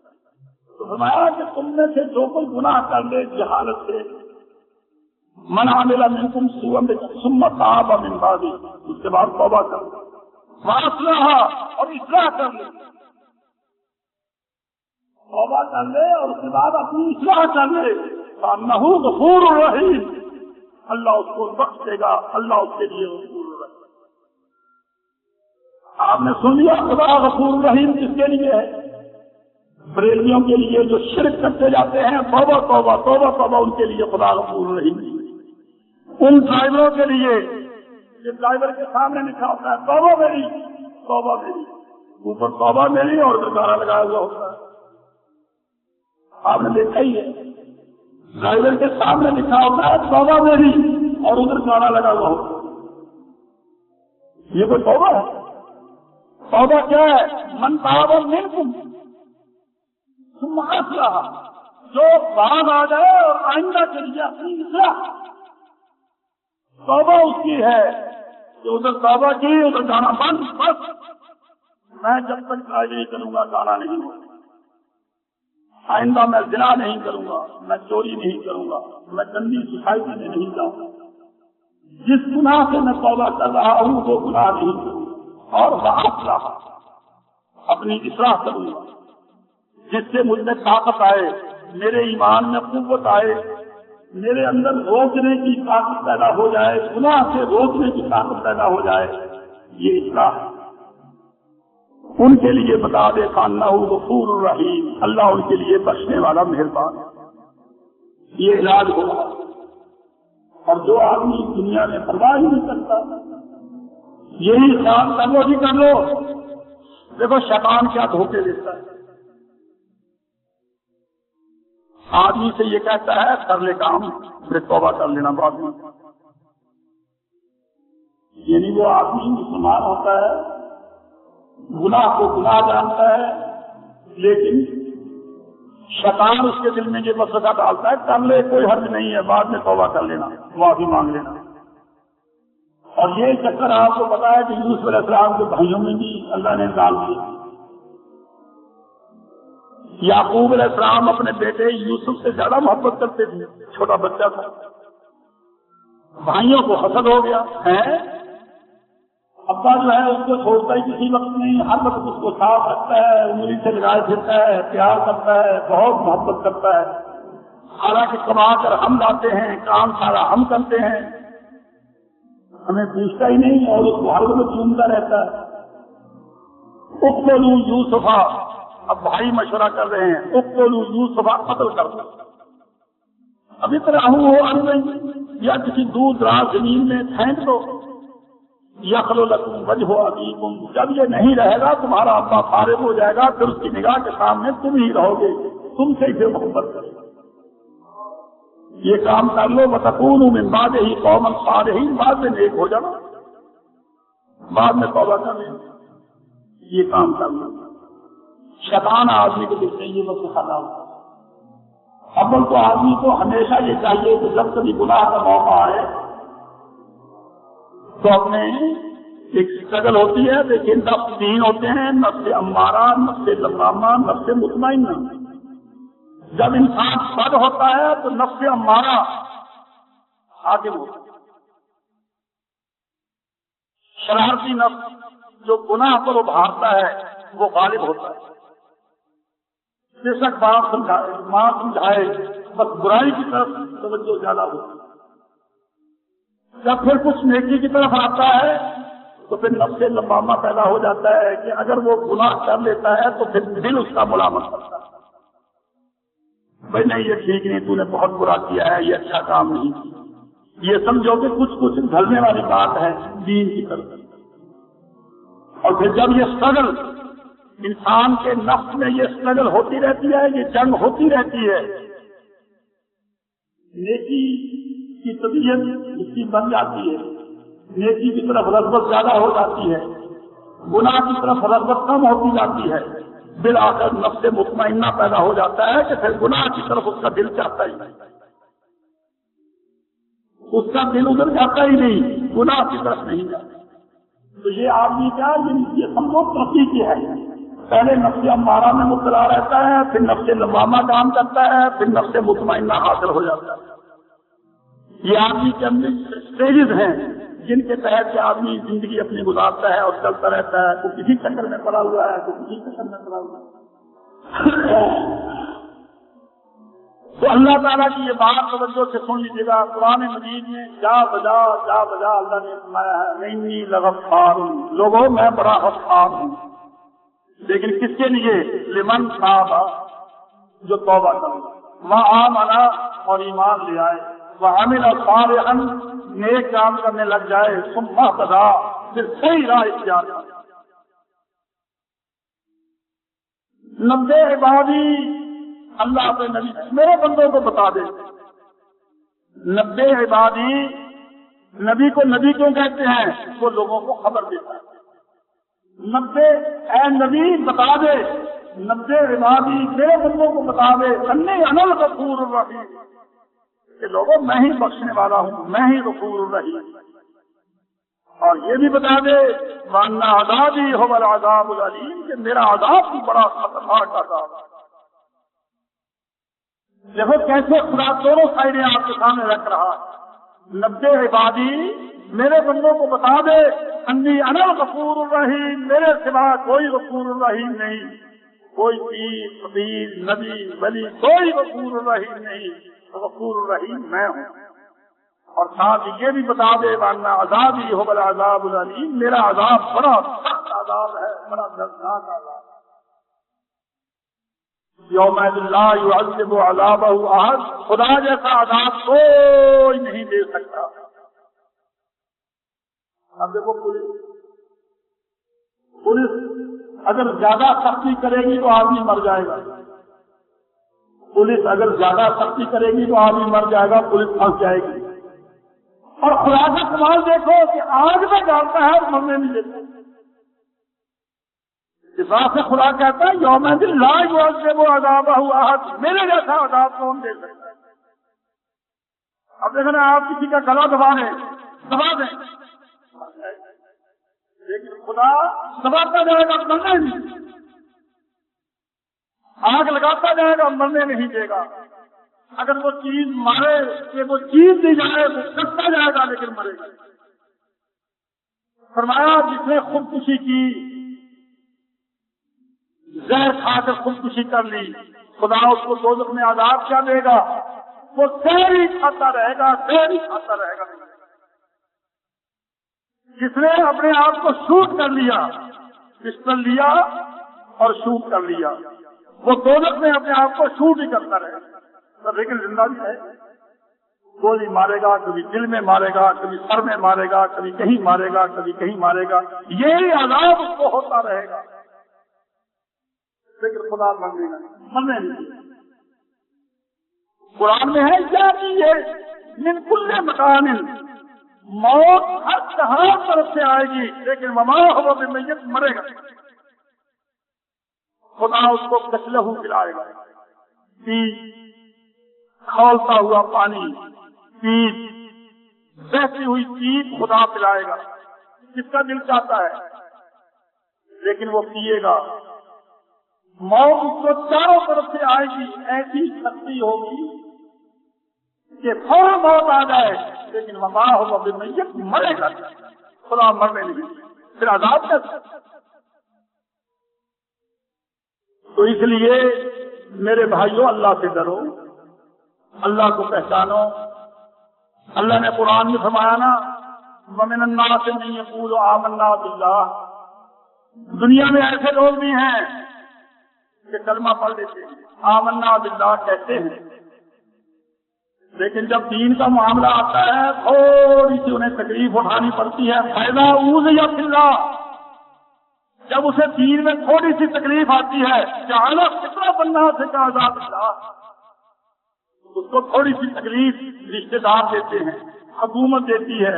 تو فرمایا کہ تم میں سے جو کوئی گناہ کر لے جہالت سے، من عمل منکم سوءا ثم تاب من بعد، اس کے بعد توبہ کر لے، واصلح، اور اصلاح کر لے، توبہ کر لے اور اس کے بعد اپنی اصلاح کر لے، فإنہ غفور رحیم، اللہ اس کو بخش دے گا، اللہ اس کے لیے غفور رحیم۔ آپ نے سن لیا خدا غفور رحیم کس کے لیے ہے؟ بریلویوں کے لیے جو شرک کرتے جاتے ہیں، توبہ توبہ توبہ توبہ، ان کے لیے خدا غفور رحیم۔ ان ڈرائیوروں کے لیے جو ڈرائیور کے سامنے لکھا ہوتا ہے توبہ میری، توبہ میری، اوپر توبہ میری اور ادھر گانا لگایا ہوا ہوتا ہے، آپ نے دیکھا ہی ہے، ڈرائیور کے سامنے لکھا ہوتا ہے توبہ میری اور ادھر گانا لگا ہوا ہوتا ہے۔ یہ کوئی توبہ ہے؟ توبہ کیا ہے؟ من تاب منکم ثم اصلح، جو باز آ جائے اور آئندہ کے لیے اپنی اصلاح، توبہ اس کی ہے کہ ادھر توبہ کی، ادھر گانا بند، بس میں جب تک ڈرائیوری کروں گا گانا نہیں ہوگا، آئندہ میں زنا نہیں کروں گا، میں چوری نہیں کروں گا، میں گندی سوسائٹی میں نہیں جاؤں گا، جس گناہ سے میں توبہ کر رہا ہوں وہ گناہ نہیں کروں گا، اور واصلح، اپنی اصلاح کروں گا، جس سے مجھ میں طاقت آئے، میرے ایمان میں قوت آئے، میرے اندر روکنے کی طاقت پیدا ہو جائے، گناہ سے روکنے کی طاقت پیدا ہو جائے، یہ اصلاح ہے۔ ان کے لیے بتا دے فإنہ غفور رحیم، اللہ ان کے لیے بخشنے والا مہربان ہے، یہ علاج ہوگا۔ اور جو آدمی دنیا میں پرواہ ہی نہیں کرتا، یہی خیال کر لو کر لو، دیکھو شیطان کیا دھوکے دیتا ہے، آدمی سے یہ کہتا ہے کر لے کام، پھر توبہ کر لینا بعد میں، یعنی وہ آدمی مسلمان ہوتا ہے، گناہ کو گناہ جانتا ہے، لیکن شیطان اس کے دل میں یہ وسوسہ ڈالتا ہے کر لے کوئی حرج نہیں ہے، بعد میں توبہ کر لینا، معافی مانگ لینا۔ اور یہ چکر آپ کو پتا ہے کہ یوسف علیہ السلام کے بھائیوں میں بھی اللہ نے ڈال دیا۔ یعقوب علیہ السلام اپنے بیٹے یوسف سے زیادہ محبت کرتے تھے، چھوٹا بچہ تھا، بھائیوں کو حسد ہو گیا ہے، ابا جو ہے اس کو چھوڑتا ہی کسی وقت نہیں، ہر وقت اس کو صاف رکھتا ہے، انگلی سے لگائے پھرتا ہے، پیار کرتا ہے، بہت محبت کرتا ہے، حالانکہ کما کر ہم لاتے ہیں، کام سارا ہم کرتے ہیں، ہمیں پوچھتا ہی نہیں اور اس کو ہر وقت چومتا رہتا ہے۔ اقتلوا یوسف، اب بھائی مشورہ کر رہے ہیں، اقتلوا یوسف، قتل کر دو، اب اطرحوہ ارضا، یا کسی دور دراز زمین میں پھینک دو، یخل لکم وجہ ابیکم، جب یہ نہیں رہے گا تمہارا ابا فارغ ہو جائے گا، پھر اس کی نگاہ کے سامنے تم ہی رہو گے، تم سے پھر محبت کرے گا، یہ کام کر لو، وتکونوا من بعدہ قوما صالحین، بعد میں نیک ہو جانا، بعد میں توبہ کر لینا، یہ کام کر لو۔ شیطان آدمی کو دیکھتے ہیں یہ وسوسہ ڈالتا ہے۔ اول تو آدمی کو ہمیشہ یہ چاہیے کہ جب کبھی گناہ کا موقع آئے تو اپنے ایک اسٹرگل ہوتی ہے، دیکھیے نفس تین ہوتے ہیں، نفس امارہ، نفس لوامہ، نفس مطمئنہ۔ جب انسان بد ہوتا ہے تو نفس امارہ حاکم ہوتا ہے، شرارتی نفس جو گناہ پر ابھارتا ہے وہ غالب ہوتا ہے، بے شک باپ سمجھائے بس برائی کی طرف توجہ زیادہ ہوتی ہے۔ جب پھر کچھ نیکی کی طرف آتا ہے تو پھر نفس لوامہ پیدا ہو جاتا ہے کہ اگر وہ گناہ کر لیتا ہے تو پھر دل اس کا ملامت کرتا ہے، بھائی نہیں یہ ٹھیک نہیں، تو نے بہت برا کیا ہے، یہ اچھا کام نہیں کیا، یہ سمجھو کہ کچھ ڈھلنے والی بات ہے دین کی طرف۔ اور پھر جب یہ اسٹرگل انسان کے نفس میں یہ اسٹرگل ہوتی رہتی ہے، یہ جنگ ہوتی رہتی ہے، نیکی کی طبیعت اس کی بن جاتی ہے، نیکی کی طرف رغبت زیادہ ہو جاتی ہے، گناہ کی طرف رغبت کم ہوتی جاتی ہے، بالآخر نفس مطمئنہ پیدا ہو جاتا ہے کہ پھر گناہ کی طرف اس کا دل چاہتا ہی نہیں، اس کا دل ادھر جاتا ہی نہیں، گناہ کی طرف نہیں جاتا۔ تو یہ آدمی کیا یہ سمجھو ترقی کی ہے، پہلے نفس امارہ میں مبتلا رہتا ہے، پھر نفس لوامہ کام کرتا ہے، پھر نفس مطمئنہ حاصل ہو جاتا ہے۔ یہ آدمی کے اندر اسٹیجز ہیں جن کے تحت یہ آدمی زندگی اپنی گزارتا ہے اور چلتا رہتا ہے، کوئی کسی چکر میں پڑا ہوا ہے، کوئی کسی چکر میں پڑا ہوا ہے۔ تو اللہ تعالیٰ کی یہ بات توجہ سے سن لیجیے گا، قرآن مجید میں جا بجا اللہ نے فرمایا ہے انی لغفار، لوگوں میں بڑا غفار ہوں، لیکن کس کے لیے؟ لمن تاب، جو توبہ کرے، وآمن اور ایمان لے آئے، وعمل صالحا نیک کام کرنے لگ جائے، ثم اهتدى پھر صحیح راہ اختیار کرے۔ 90 عبادی اللہ کے نبی میرے بندوں کو بتا دے، 90 عبادی نبی کو نبی کیوں کہتے ہیں؟ وہ لوگوں کو خبر دیتا ہے۔ 90 اے نبی بتا دے، 90 عبادی میرے بندوں کو بتا دے، انی انا الغفور الرحیم، کہ لوگوں میں ہی بخشنے والا ہوں، میں ہی غفور الرحیم۔ اور یہ بھی بتا دے وَأَنَّ عَذَابِي هُوَ الْعَذَابُ الْأَلِيمُ، کہ میرا عذاب بھی بڑا خطرناک عذاب ہے۔ دیکھو کیسے خدا دونوں سائڈیں آپ کے سامنے رکھ رہا۔ 90 عبادی میرے بندوں کو بتا دے انی انا الغفور الرحیم، میرے سوا کوئی غفور الرحیم نہیں، کوئی پیر فقیر نبی ولی کوئی غفور الرحیم نہیں، غفور الرحیم میں ہوں۔ اور ساتھ یہ بھی بتا دے وَأَنَّ عَذَابِي هُوَ الْعَذَابُ الْأَلِيمُ، میرا عذاب بڑا سخت عذاب ہے، بڑا دردناک عذاب ہے۔ یومئذ لا يعذب عذابه احد، خدا جیسا عذاب کوئی نہیں دے سکتا۔ اب دیکھو پولیس اگر زیادہ سختی کرے گی تو آدمی مر جائے گا، پولیس اگر زیادہ سختی کرے گی تو آدمی مر جائے گا، پولیس پھنس جائے گی۔ اور خدا کا کمال دیکھو کہ آگ میں ڈالتا ہے اور مرنے نہیں دیتا۔ اس بات سے خدا کہتا ہے یومئذ لا يعذب عذابه احد، میرے جیسا عذاب کون دے سکتا ہے؟ اب دیکھنا آپ کسی کا گلا دبا دیں، لیکن خدا دباتا جائے گا مرنے نہیں، آگ لگاتا جائے گا مرنے نہیں دے گا۔ اگر وہ چیز مارے کہ وہ چیز دی جائے تو کٹتا جائے گا لیکن مرے گا۔ فرمایا جس نے خودکشی کی، زہر کھا کر خودکشی کر لی، خدا اس کو دوزخ میں عذاب کیا دے گا؟ وہ زہر ہی کھاتا رہے گا، زہر ہی کھاتا رہے گا۔ جس نے اپنے آپ کو شوٹ کر لیا، پسٹل لیا اور شوٹ کر لیا، وہ دوزخ میں اپنے آپ کو شوٹ ہی کرتا رہے گا، لیکن زندہ بھی ہے۔ گولی مارے گا، کبھی دل میں مارے گا، کبھی سر میں مارے گا، کبھی کہیں مارے گا، کبھی کہیں مارے گا، یہی عذاب اس کو ہوتا رہے گا، لیکن خدا مرنے نہیں۔ قرآن میں ہے کیا کہ من کل مکان، موت ہر جہاں طرف سے آئے گی، لیکن وما هو بمیت، مرے گا۔ خدا اس کو کچلہو پلائے گا، کھولتا ہوا پانی، پیپ، بہتی ہوئی پیپ خدا پلائے گا، جس کا دل چاہتا ہے، لیکن وہ پیے گا۔ موت اس کو چاروں طرف سے آئے گی، ایسی سختی ہوگی کہ فوراً موت آ جائے، لیکن وما هو بمیت، مرے گا، خدا مرنے نہیں، پھر عذاب کیسے؟ تو اس لیے میرے بھائیوں اللہ سے ڈرو، اللہ کو پہچانو۔ اللہ نے قرآن میں فرمایا نا وَمِنَ النَّاسِ مَن يَقُولُ آمَنَّا بِاللَّهِ، دنیا میں ایسے لوگ بھی ہیں کہ کلمہ پڑھ لیتے ہیں، آمنا باللہ کہتے ہیں، لیکن جب دین کا معاملہ آتا ہے تھوڑی سی انہیں تکلیف اٹھانی پڑتی ہے۔ فَإِذَا أُوذِيَ فِي اللَّهِ، جب اسے دین میں تھوڑی سی تکلیف آتی ہے جعل فطرۃ الناس کعذاب اللہ، اس کو تھوڑی سی تکلیف رشتے دار دیتے ہیں، حکومت دیتی ہے،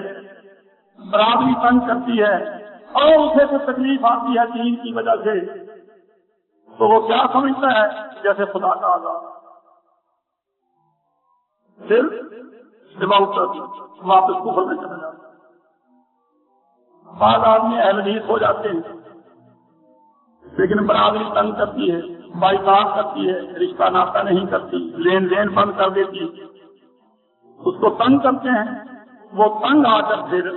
برادری تنگ کرتی ہے، اور اسے کوئی تکلیف آتی ہے دین کی وجہ سے، تو وہ کیا سمجھتا ہے جیسے خدا کا عذاب، پھر واپس کفر میں چلا جاتا ہے۔ بعض آدمی اہل حدیث ہو جاتے ہیں لیکن برادری تنگ کرتی ہے، بائیکاٹ کرتی ہے، رشتہ ناطہ نہیں کرتی، لین دین بند کر دیتی، اس کو تنگ کرتے ہیں، وہ تنگ آ کر پھر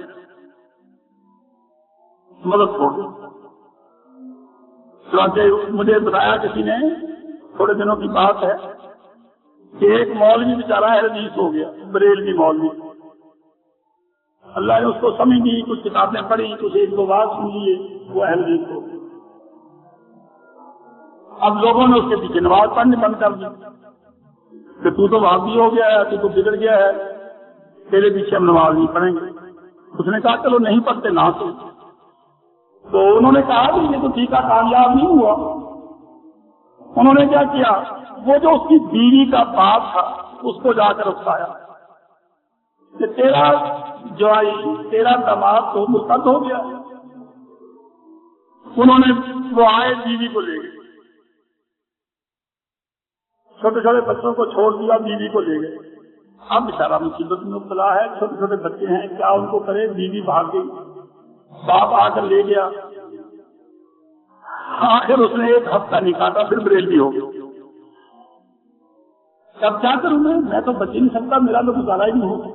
مدد چھوڑ دیتے۔ چنانچہ مجھے بتایا کسی نے، تھوڑے دنوں کی بات ہے، کہ ایک مولوی بیچارہ اہل حدیث ہو گیا، بریلوی مولوی، اللہ نے اس کو سمجھ دی، کچھ کتابیں پڑھی، کچھ ایک دو بات سن لیے، وہ اہل حدیث ہو گیا۔ اب لوگوں نے اس کے پیچھے نماز پڑھنے بند کر دی کہ تو وہابی ہو گیا ہے، تو بگڑ گیا ہے، تیرے پیچھے ہم نماز نہیں پڑھیں گے۔ اس نے کہا چلو نہیں پڑھتے نہ سے، تو انہوں نے کہا کہ یہ تو ٹھیک ہے، کامیاب نہیں ہوا۔ انہوں نے کیا کیا، وہ جو اس کی بیوی کا باپ تھا اس کو جا کر اکسایا کہ تیرا جوائی، تیرا داماد تو مرتد ہو گیا۔ انہوں نے وہ آئے، بیوی کو لے گئے، چھوٹے چھوٹے بچوں کو چھوڑ دیا، بیوی کو لے گئے۔ اب بیچارہ مصیبت میں مبتلا ہے، چھوٹے چھوٹے بچے ہیں، کیا ان کو کرے؟ بیوی بھاگ گئی، باپ آ کر لے گیا۔ آخر اس نے ایک ہفتہ نہیں کاٹا، پھر بریلوی ہو گیا۔ اب کیا کروں میں تو بچ نہیں سکتا، میرا تو گزارا ہی نہیں ہوگا۔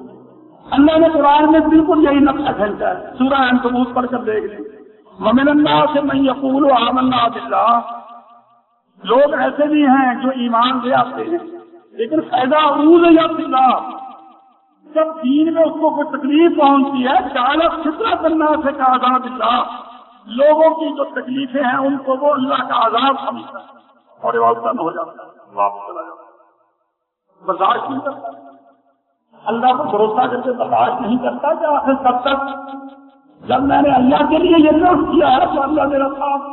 اللہ نے قرآن میں بالکل یہی نقشہ کھینچا ہے، سورہ عنکبوت پڑھ کر دیکھ لیں۔ وَمِنَ النَّاسِ مَن يَقُولُ آمَنَّا بِاللَّهِ، لوگ ایسے بھی ہیں جو ایمان لے آتے ہیں لیکن فائدہ اوذی باللہ، جب دین میں اس کو کوئی تکلیف پہنچتی ہے جعل فطرۃ الناس کعذاب اللہ، لوگوں کی جو تکلیفیں ہیں ان کو وہ اللہ کا عذاب سمجھتا ہے اور واپس ہو جاتا ہے، واپس چلا جاتا ہے، برداشت نہیں کرتا، اللہ پر بھروسہ کر کے برداشت نہیں کرتا کہ آخر کب تک، جب میں نے اللہ کے لیے یہ نوٹ کیا ہے تو اللہ میرا ساتھ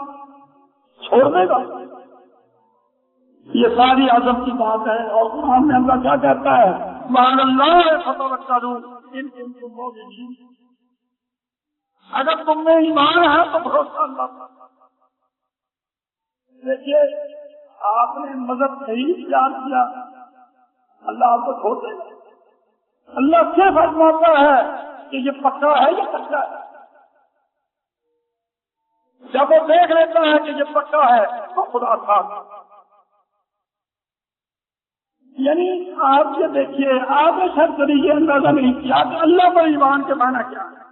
چھوڑ دے گا۔ یہ ساری عظمت کی بات ہے، اور قرآن میں اللہ کیا کہتا ہے، وَعَلَى اللَّهِ فَتَوَكَّلُوا إِن كُنتُم مُّؤْمِنِينَ، اگر تم میں ایمان ہے تو بھروسہ اللہ پر۔ دیکھیے آپ نے مذہب صحیح اختیار کیا، اللہ آپ کو چھوڑ دے گا۔ اللہ صرف فرماتا ہے کہ یہ پکا ہے یا کچا ہے، جب وہ دیکھ لیتا ہے کہ یہ پکا ہے تو خدا ساتھ۔ یعنی آپ یہ دیکھیے، آپ نے شرط یہ اندازہ نہیں کیا کہ اللہ پر ایمان کے معنی کیا ہے۔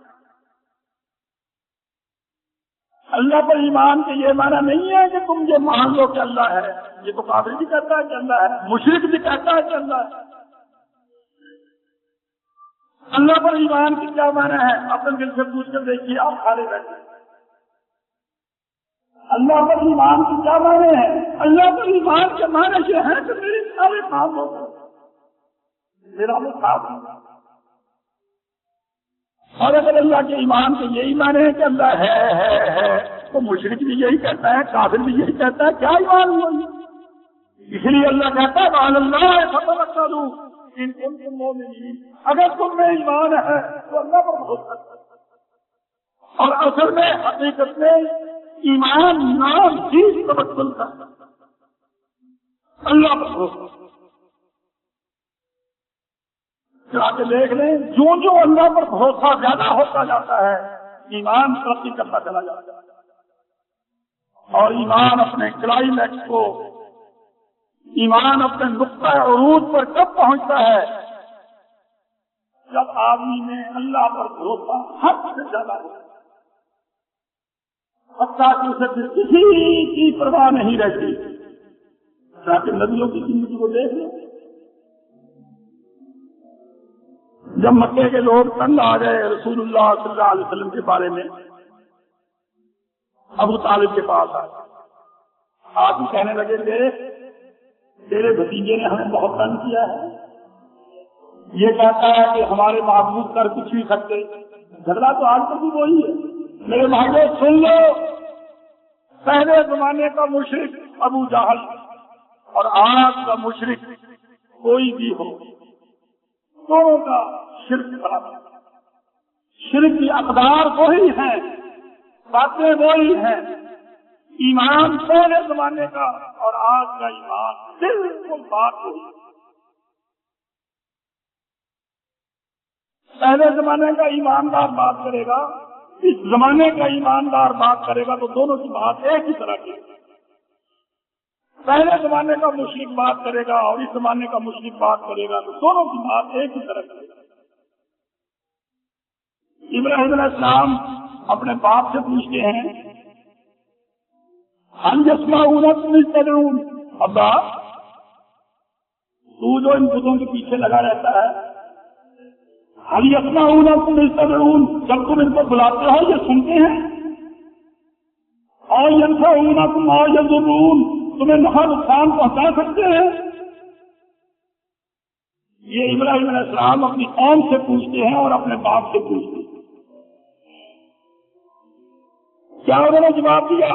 اللہ پر ایمان کے یہ معنی نہیں ہے کہ تم یہ مان لو کہ اللہ ہے، یہ تو کافر بھی کہتا ہے کہ اللہ ہے، مشرک بھی کہتا ہے کہ اللہ ہے۔ اللہ پر ایمان کی کیا معنی ہے، اپنے دل سے پوچھ کر دیکھیے، آپ کھڑے بیٹھے۔ اللہ پر ایمان کی کیا معنی ہے، اللہ پر ایمان کے معنی یہ ہے کہ میرے سارے کام ہو گئے، میرا وہ ساتھ ہوگا۔ اور اگر اللہ کے ایمان کے یہی معنی ہے کہ اللہ ہے تو مشرک بھی یہی کہتا ہے، کافر بھی یہی کہتا ہے، کیا ایمان ہوا؟ اس لیے اللہ کہتا ہے وَعَلَى اللَّهِ فَتَوَكَّلُوا إِن كُنتُم مُّؤْمِنِينَ، اگر تم میں ایمان ہے تو اللہ پر بھروسہ کرو۔ اور اصل میں حقیقت میں ایمان نام ہی توکل کا، اللہ پر بھروسہ۔ چلا کے دیکھ لیں، جو جو اللہ پر بھروسہ زیادہ ہوتا جاتا ہے ایمان ترقی کرتا چلا جاتا ہے، اور ایمان اپنے کلائمیکس کو، ایمان اپنے نقطۂ عروج پر کب پہنچتا ہے؟ جب آدمی میں اللہ پر بھروسہ حد سے زیادہ ہو، حتیٰ کہ اسے پھر کسی کی پرواہ نہیں رہتی۔ تاکہ نبیوں کی زندگی کو دیکھ لیں، جب مکے کے لوگ تنگ آ گئے رسول اللہ صلی اللہ علیہ وسلم کے بارے میں، ابو طالب کے پاس آئے، آپ ہی کہنے لگے تھے تیرے بھتیجے نے ہمیں بہت تنگ کیا ہے، یہ کہتا ہے کہ ہمارے معبود کر کچھ نہیں سکتے۔ جھگڑا تو آج تک بھی وہی ہے۔ میرے بھائیوں سن لو، پہلے زمانے کا مشرک ابو جہل اور آج کا مشرک کوئی بھی ہو، دونوں کا شرک برابر، شرک کی اقدار وہی ہیں، باتیں وہی ہیں، ایمان پہلے زمانے کا اور آج کا ایمان بالکل بات وہی۔ پہلے زمانے کا ایماندار بات کرے گا، اس زمانے کا ایماندار بات کرے گا تو دونوں کی بات ایک ہی طرح کی۔ پہلے زمانے کا مشرک بات کرے گا اور اس زمانے کا مشرک بات کرے گا تو دونوں کی بات ایک ہی طرح کی۔ ابراہیم علیہ السلام اپنے باپ سے پوچھتے ہیں ہل یسمعونکم اذ تدعون، ابا تو جو ان بتوں کے پیچھے لگا رہتا ہے، ہل یسمعونکم اذ تدعون، جب تم ان کو بلاتے ہو یہ سنتے ہیں؟ اور ینفعونکم اور یضرون، تمہیں نفع نقصان پہنچا سکتے ہیں؟ یہ ابراہیم علیہ السلام اپنی قوم سے پوچھتے ہیں اور اپنے باپ سے پوچھتے ہیں۔ کیا انہوں نے جواب دیا؟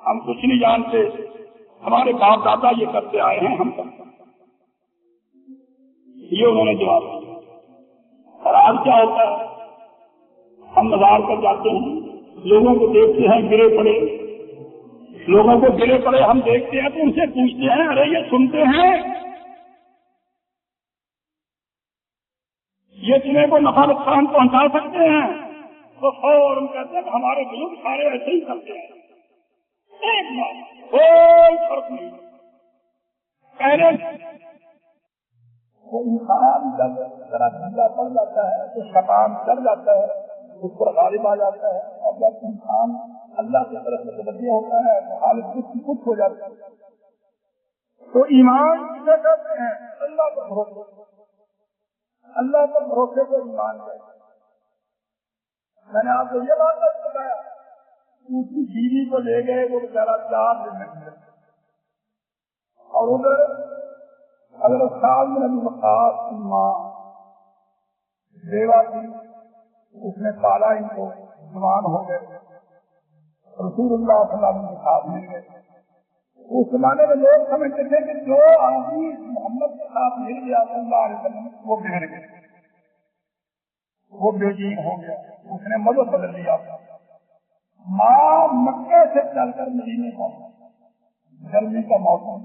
ہم کچھ نہیں جانتے، ہمارے باپ دادا یہ کرتے آئے ہیں، ہم کرتے ہیں، یہ انہوں نے جواب دیا۔ اور آج کیا ہوتا ہے، ہم مزار پر جاتے ہیں، لوگوں کو دیکھتے ہیں گرے پڑے، لوگوں کو گرے پڑے ہم دیکھتے ہیں تو ان سے پوچھتے ہیں ارے یہ سنتے ہیں، یہ تمہیں کو نفع نقصان پہنچا سکتے ہیں؟ تو فوراً کہتے ہیں کہ ہمارے بزرگ سارے ایسے ہی کرتے ہیں، ایک بات کوئی فرق نہیں۔ پہلے وہ انسان جب ذرا ڈھیلا پڑ جاتا ہے تو شیطان چڑھ جاتا ہے، اس پر غالب آ جاتا ہے، اور جب انسان اللہ کی طرف متوجہ ہوتا ہے تو حالت کچھ ہو جاتی ہے۔ تو ایمان جسے کہتے ہیں اللہ پر بھروسے، اللہ پر بھروسے کو ایمان کہتے ہیں۔ میں نے آپ کو یہ بات بتایا، اس کی بیوی کو لے گئے، وہ بیچارہ 4 دن میں گزر، اور ادھر حضرت سعد بن ابی وقاص کی ماں بیوہ تھی، اس نے پالا ان کو، جوان ہو گئے، رسول اللہ صلی اللہ علیہ وسلم کے ساتھ مل گئے۔ اس زمانے میں لوگ سمجھتے تھے کہ جو آدمی محمد کے ساتھ مل گیا صلی اللہ علیہ وسلم وہ بگڑ گئے، وہ بے دین ہو گیا، اس نے مذہب بدل لیا۔ ماں مکے سے چل کر مدینے پہنچی، گرمی کا موسم،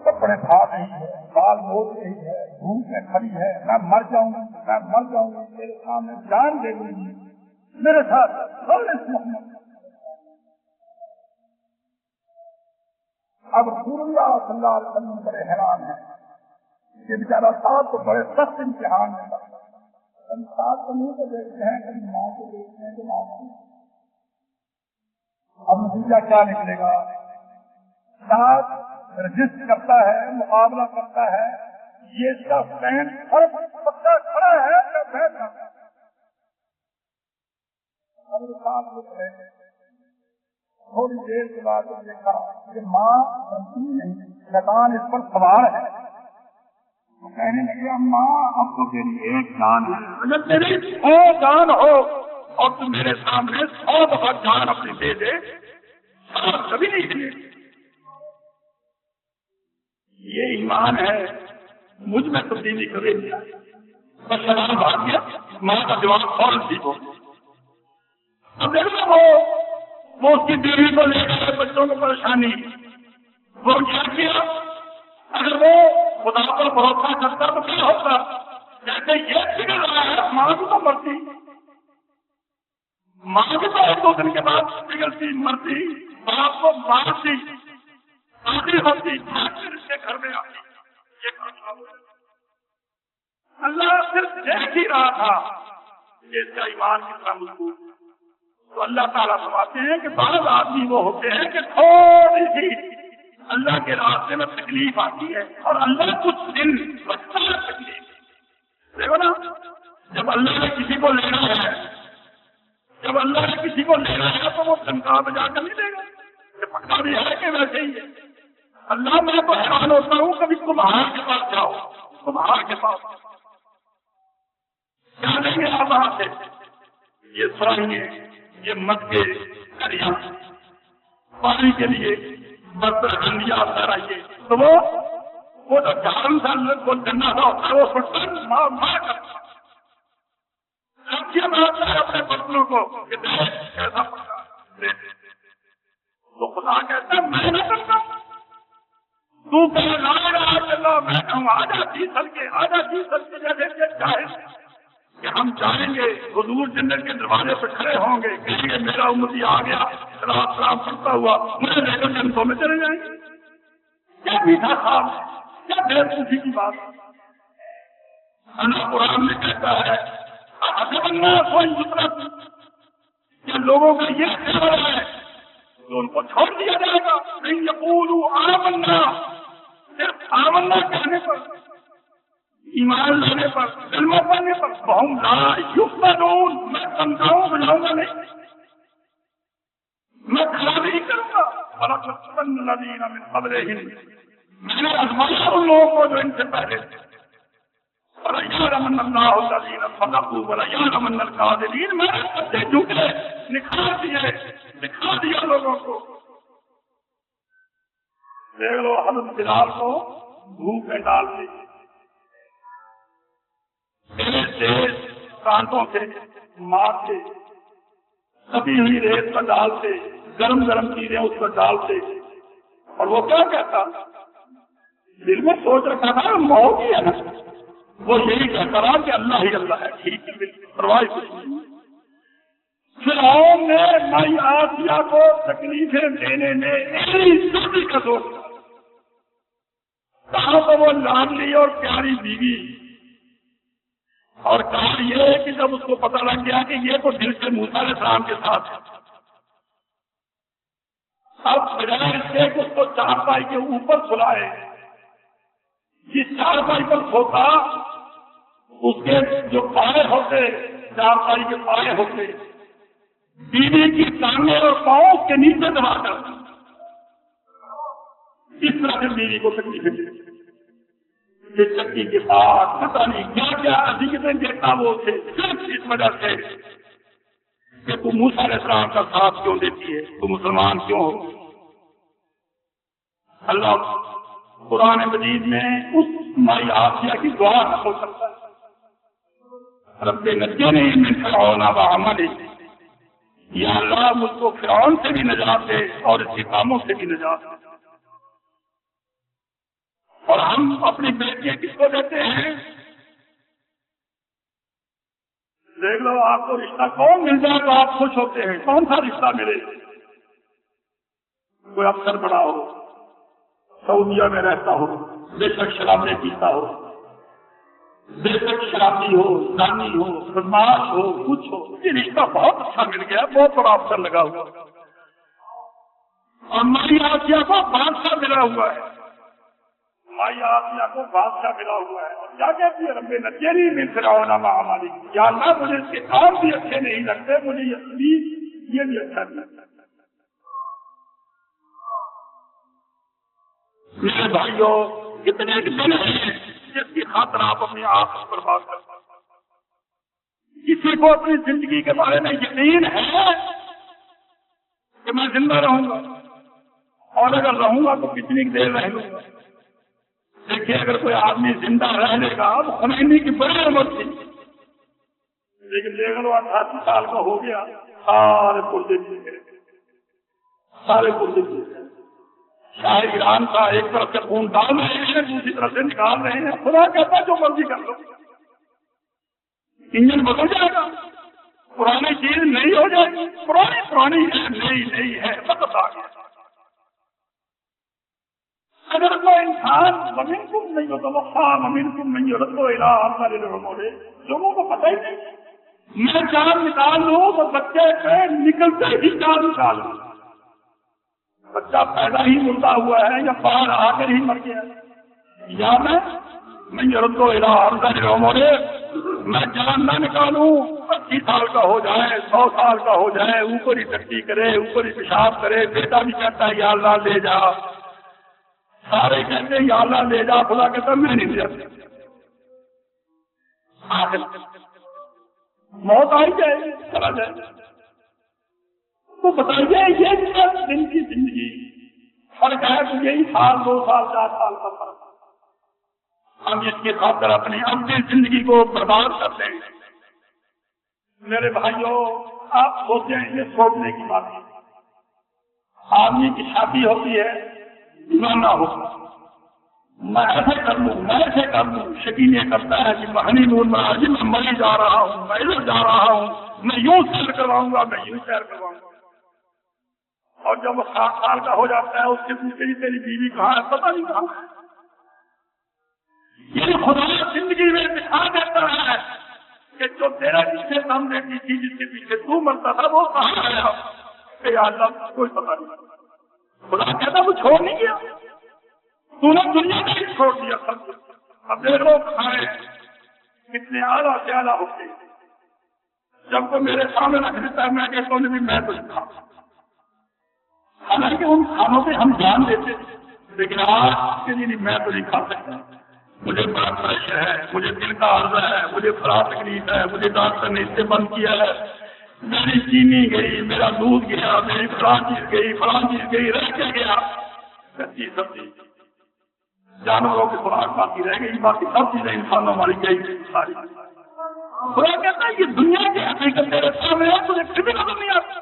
کپڑے کھا رہی ہے، بال موڑ رہی ہے، دھوپ میں کھڑی ہے، میں مر جاؤں گی، میں مر جاؤں گی، میرے سامنے جان دے دوں گی، میرے ساتھ محمد۔ اب رسول اللہ صلی اللہ علیہ وسلم بڑے حیران ہیں کہ بیچارہ صاحب تو بڑے سخت امتحان میں تھا، ساتھ کو منہ کو دیکھتے ہیں کہ ماں کو دیکھتے ہیں کہ ماں کو، اب نتیجہ کیا نکلے گا؟ ساتھ رجسٹ کرتا ہے، مقابلہ کرتا ہے، یہ اس کا فین فرق پکا کھڑا ہے کہ بیٹھا ہے، اب ساتھ لکھ رہے ہیں۔ تھوڑی دیر کے بعد دیکھا کہ ماں نہیں، شیطان اس پر سوار ہے، وہ کہنے لگے ماں اب تو تیری ایک جان ہے، اگر تیری 100 جان ہو اور تم میرے سامنے 100 دفعہ جان اپنی دے دے، کبھی نہیں دیے۔ یہ ایمان ہے، مجھ میں تبدیلی کبھی نہیں آئی۔ بس شیطان بھاگ گیا، ماں کا جواب فوراً ٹھیک ہو گیا۔ اب دیکھنا وہ اس کی بیوی کو لے کر بچوں کو پریشانی، وہ کیا کیا؟ اگر وہ خدا پر بھروسہ کرتا تو کیا ہوتا؟ جیسے یہ بگڑ رہا ہے، ماں بھی تو مرتی، ماں بھی تو 1-2 دن کے بعد بگڑتی مرتی، باپ کو مارتی، شادی ہوتی، پھر اس کے گھر میں آتی، یہ کام ہو جاتا۔ اللہ صرف دیکھ ہی رہا تھا کہ اس کا ایمان کتنا مضبوط ہے۔ تو اللہ تعالیٰ فرماتے ہیں کہ بعض آدمی وہ ہوتے ہیں کہ تھوڑی سی اللہ کے راستے میں تکلیف آتی ہے اور اللہ کچھ دن بچتا ہے تکلیف۔ دیکھو نا، جب اللہ نے کسی کو لینا ہے، جب اللہ نے کسی کو لینا ہے تو وہ ٹنکا بجا کر نہیں دے گا، یہ پکا بھی ہے کہ ویسے ہی ہے۔ اللہ میں تو حیران ہوتا ہوں، کبھی کمہار کے پاس جاؤ، کمہار کے پاس کیا لیں گے آپ وہاں سے؟ یہ سرنگیں، یہ مٹکے، کڑیاں، پانی کے لیے برتن، ہنڈیاں لڑائیے، تو وہ جو جہان تھا وہ ڈنڈا تھا وہ برتن مار مار کر سبزیاں بناتا ہے اپنے برتنوں کو کہ دیکھ کیسا پکا ہے۔ تو خدا کہتا ہے میں نہ کرتا، تو کہے لا الہ الا اللہ، میں کہوں آجا تیسر کے، آجا تیسر کے جیسے کہ چاہے کہ ہم جائیں گے حضور جنت کے دروازے پہ کھڑے ہوں گے، کہیں گے میرا امتی آ گیا، رات رام پڑتا ہوا، مجھے لے کر جنتوں میں چلے جائیں گے۔ کیا میٹھا خواب ہے، کیا بیوقوفی کی بات ہے۔ اللہ قرآن میں کہتا ہے کوئی فطرت، کہ لوگوں کا یہ خیال ہے کہ ان کو چھوڑ دیا جائے گا، نہیں یقولوا آمنا، صرف آمنا کہنے پر، ایمان لانے پر، کلمہ پڑھنے پر، وہم لا یفتنون، میں سمجھاؤں بجاؤں گا نہیں، میں کھڑا نہیں کروں گا۔ وَلَقَدْ فَتَنَّا الَّذِينَ مِن قَبْلِهِمْ، میں نے آزمایا ان لوگوں کو جو ان سے پہلے تھے۔ وَلَيَعْلَمَنَّ اللَّهُ الَّذِينَ صَدَقُوا وَلَيَعْلَمَنَّ الْكَاذِبِينَ، میں نے سچے جھوٹے نکھار دیے، دکھا دیا لوگوں کو۔ دیکھ لو حضرت بلال کو بھوک میں ڈال دی، تیز کانٹوں سے مارتے، کبھی ہوئی ریت پر ڈالتے، گرم گرم چیزیں اس پر ڈالتے، اور وہ کیا کہتا، دل میں سوچ رکھا تھا موت ہی ہے نا، وہ یہی کہتا رہا کہ اللہ ہی اللہ ہے، ٹھیک ہے پرواہ کچھ نہیں۔ فرعون نے مائی آسیہ کو تکلیفیں دینے میں ایسی کا سوچا، کہاں تو وہ لاڈلی اور پیاری بیوی، اور کہا یہ کہ جب اس کو پتہ لگ گیا کہ یہ تو دل سے موسیٰ علیہ السلام کے ساتھ ہے، اب بجائے اس سے کہ اس کو چارپائی کے اوپر سلائے، جس چارپائی پر سوتا اس کے جو پائے ہوتے، چارپائی کے پائے ہوتے، بیوی کی ٹانگیں اور پاؤں اس کے نیچے دبا کر اس طرح سے بیوی کو تکلیفیں دی۔ چکی کے پاس پتہ نہیں کیا کیا عزیزیں دیتا وہ تھے، صرف اس وجہ سے کہ تم موسیٰ علیہ السلام کا ساتھ کیوں دیتی ہے، تم مسلمان کیوں ہو۔ اللہ قرآن مجید میں اس مائی آسیہ کی دعا ہو سکتا ہے، رب نجنی من فرعون وعملہ، یا اللہ مجھ کو فرعون سے بھی نجات دے اور اس کے کاموں سے بھی نجات دے۔ اور ہم اپنی بیٹیاں کس کو دیتے ہیں؟ دیکھ لو آپ کو رشتہ کون مل جائے تو آپ خوش ہوتے ہیں، کون سا رشتہ ملے؟ کوئی افسر بڑا ہو، سعودیہ میں رہتا ہو، بے شک شرابیں پیتا ہو، بے شک شرابی ہو، زانی ہو، بدماش ہو، کچھ ہو، یہ رشتہ بہت اچھا مل گیا، بہت بڑا افسر لگا ہوا، اور مائی آسیہ کو بادشاہ ملا ہوا ہے، مائی آسیہ کو بادشاہ ملا ہوا ہے، اور کیا کہتی ہے رب نجنی من فرعون وعملہ، یا اللہ مجھے اس کے کام بھی اچھے نہیں لگتے، مجھے یہ بھی اچھا نہیں لگتا۔ میرے بھائیوں، کتنے دن ہیں جس کی خاطر آپ اپنی آنکھ پر بات کرتے ہیں؟ کسی کو اپنی زندگی کے بارے میں یقین ہے کہ میں زندہ رہوں گا، اور اگر رہوں گا تو کتنی دیر رہ لوں گا؟ دیکھیے اگر کوئی آدمی زندہ رہ لے گا، اب خمینی کی بڑی عمر تھی، لیکن دیکھ لو 88 سال کا ہو گیا، سارے پردے جیت گئے، سارے پردے جیت گئے۔ شاہ ایران کا ایک طرف سے خون ڈال رہے ہیں، دوسری طرف سے نکال رہے ہیں، خدا کہتا ہے جو مرضی کر لو، انجن بدل جائے گا، پرانی چیز نئی ہو جائے گی، پرانی ہے، نئی ہے، وقت آ گیا۔ اگر کوئی انسان ومنکم من یتوفی ومنکم من یرد الی ارذل العمر، لوگوں کو پتہ ہی نہیں، میں جان نکال لوں تو بچے پہ نکلتے ہی جان نکال لوں، بچہ پیدا ہی مردہ ہوا ہے یا باہر آ کر ہی مر گیا، یا میں یرد الی ارذل العمر، میں جان نہ نکالوں، 80 سال کا ہو جائے، 100 سال کا ہو جائے، اوپر ہی ٹٹی کرے، اوپر ہی پیشاب کرے، بیٹا بھی کہتا ہے یا اللہ لے جا، سارے کہتے ہیں یا اللہ لے جا، خدا کہتا میں نہیں لے جاتا۔ موت آئی جائے گی، چلا جائے گا۔ تو بتائیے یہ 10 دن کی زندگی فرق ہے تو یہی سال 2 سال 4 سال کا فرق۔ ہم اس کی خاطر اپنی زندگی کو برباد کرتے ہیں۔ میرے بھائیوں، آپ سوچیں یہ سوچنے کی بات ہے۔ آدمی کی شادی ہوتی ہے، دیوانہ ہوتا ہے، میں ایسے کر لوں، میں ایسے کر لوں، شکین یہ کرتا ہے کہ ہنی مون بنا جی میں مری جا رہا ہوں، میں ادھر جا رہا ہوں، میں یوں سیر کرواؤں گا، میں یوں سیر کرواؤں گا۔ اور جب وہ 7 سال کا ہو جاتا ہے اس کے پوچھتے ہی تیری بیوی کہاں ہے، پتہ نہیں کہاں ہے۔ یہ خدا زندگی میں دکھا دیتا ہے کہ جو تیرا پیچھے کام دیتی تھی، جس کے پیچھے تو مرتا تھا، وہ کہاں آیا کہ یا اللہ کوئی پتہ نہیں۔ خدا کہتا وہ چھوڑ نہیں گیا، تو نے دنیا میں ہی چھوڑ دیا سب کچھ۔ اب دیکھو کھائے کتنے اعلیٰ سے اعلیٰ ہوتے ہیں، جب کو میرے سامنے رکھ دیتا ہے میں کہتا ہوں میں تو کھا، حالانکہ ان کھانوں پہ ہم جان دیتے تھے، لیکن آج کے لیے میں تو نہیں کھا سکتا، مجھے بلڈ پریشر ہے، مجھے دل کا عرض ہے، مجھے فلاں تکلیف ہے، مجھے ڈاکٹر نے اس سے بند کیا ہے، میری چینی گئی، میرا دودھ گیا، میری فلاں چیز گئی، رہ کے گیا کچی سبزی، جانوروں کی خوراک باقی رہ گئی، باقی سب چیزیں انسانوں والی گئی ساری۔ خدا کہتا ہے کہ دنیا کی حقیقت میرے سامنے ہے، تجھے پھر بھی نظر نہیں آتا،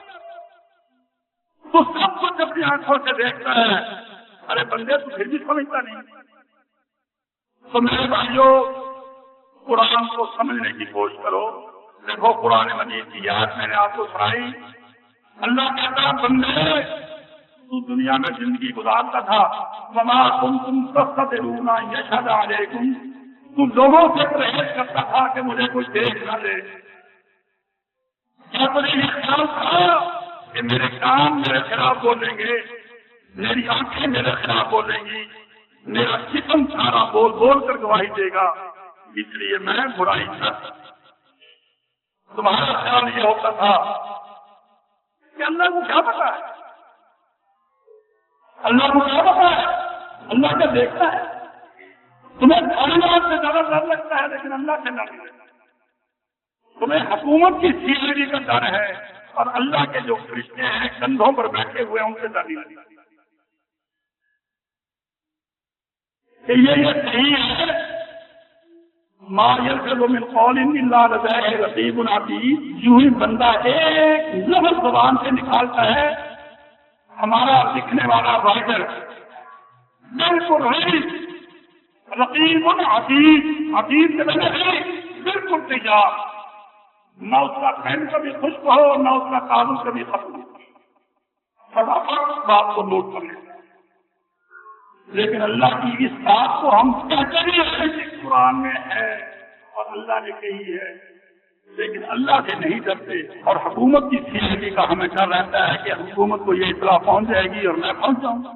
تو سب کچھ اپنی آنکھوں سے دیکھتا ہے، ارے بندے تو پھر بھی سمجھتا نہیں۔ تو میرے بھائیوں، قرآن کو سمجھنے کی کوشش کرو۔ دیکھو قرآن مجید کی یاد میں نے آپ کو سنائی، اللہ کہتا ہے بندے تو دنیا میں زندگی گزارتا تھا، وما کنتم تستترون ان یشهد علیکم، تو لوگوں سے پرہیز کرتا تھا کہ مجھے کوئی دیکھ نہ لے۔ کیا تجھے یہ خیال تھا کہ میرے کان میرے خلاف بولیں گے، میری آنکھیں میرے خلاف بولیں گی، میرا جسم سارا بول بول کر گواہی دے گا، اس لیے میں برائی نہ کرتا۔ تمہارا خیال یہ ہوتا تھا کہ اللہ کو کیا پتا ہے، اللہ کو کیا پتا ہے، اللہ کا دیکھتا ہے۔ تمہیں کائنات سے زیادہ ڈر لگتا ہے لیکن اللہ سے ڈر نہیں لگتا۔ تمہیں حکومت کی سیلری کا ڈر ہے اور اللہ کے جو فرشتے ہیں کندھوں پر بیٹھے ہوئے ان سے ڈر نہیں لگتا کہ یہ صحیح ہے۔ ما یلفظ من قول الا لدیہ رقیب عتید، یوں ہی بندہ ایک لفظ زبان سے نکالتا ہے، ہمارا لکھنے والا رائٹر بالکل رقیب عتید، عتید کے بنے بالکل تیار، نہ اس کا پین کبھی خشک ہو نہ اس کا کاغذ کبھی ختم ہو، فٹافٹ بات کو نوٹ کر لیتا ہے۔ لیکن اللہ کی اس بات کو ہم کہتے بھی ہیں کہ قرآن میں ہے اور اللہ نے کہی ہے، لیکن اللہ سے نہیں ڈرتے، اور حکومت کی سیلری کا ہمیں ڈر رہتا ہے کہ حکومت کو یہ اطلاع پہنچ جائے گی اور میں پہنچ جاؤں گا۔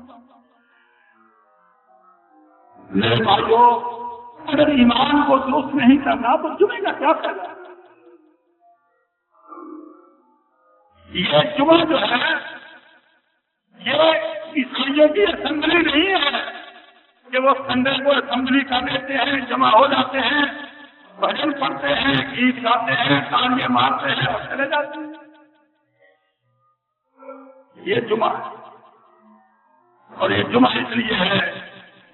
میرے بھائیوں، اگر ایمان کو درست نہیں کرنا تو جمعے کا کیا فائدہ؟ یہ جمعہ جو ہے یہ عیسائیوں کی اسمبلی نہیں ہے کہ وہ سنڈے کو اسمبلی کر لیتے ہیں، جمع ہو جاتے ہیں، بھجن پڑھتے ہیں، گیت گاتے ہیں، تالیاں مارتے ہیں اور چلے جاتے ہیں۔ یہ جمعہ ہے، اور یہ جمعہ اس لیے ہے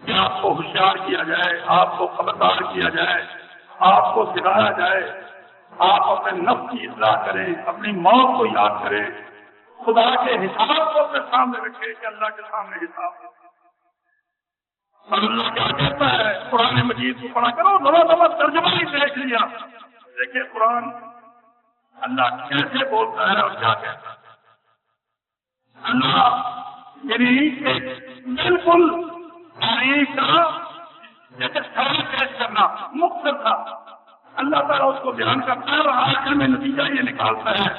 کہ آپ کو ہوشیار کیا جائے، آپ کو خبردار کیا جائے، آپ کو سکھایا جائے، آپ اپنے نفس کی اصلاح کریں، اپنی موت کو یاد کریں، خدا کے حساب کو اپنے سامنے رکھے کہ اللہ کے سامنے حساب ہے۔ اور اللہ کیا کہتا ہے، قرآن مجید کو پڑھا کرو، دبا ترجمہ ہی دیکھ لیا، دیکھیں قرآن اللہ کیسے بولتا ہے اور کیا کہتا ہے۔ اللہ یعنی بالکل تاریخ کا جیسے سارا پیش کرنا مختصر تھا، اللہ تعالیٰ اس کو بیان کرتا ہے اور آخر میں نتیجہ یہ نکالتا ہے۔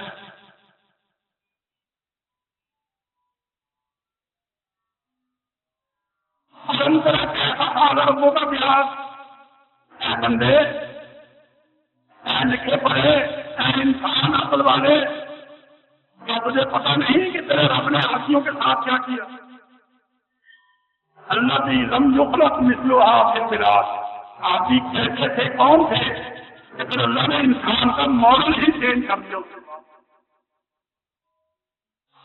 ربوں کا بیاس، اے بندے، اے لکھے پڑھے، اے انسان عقل والے، کیا تجھے پتا نہیں کہ تیرے رب نے ہاتھیوں کے ساتھ کیا کیا؟ اللہ کی لم یخلق مثلھا فی البلاد، آدمی کیسے تھے، کون تھے کہ پھر اللہ نے انسان کا ماڈل ہی چینج کر دیا اس کے بعد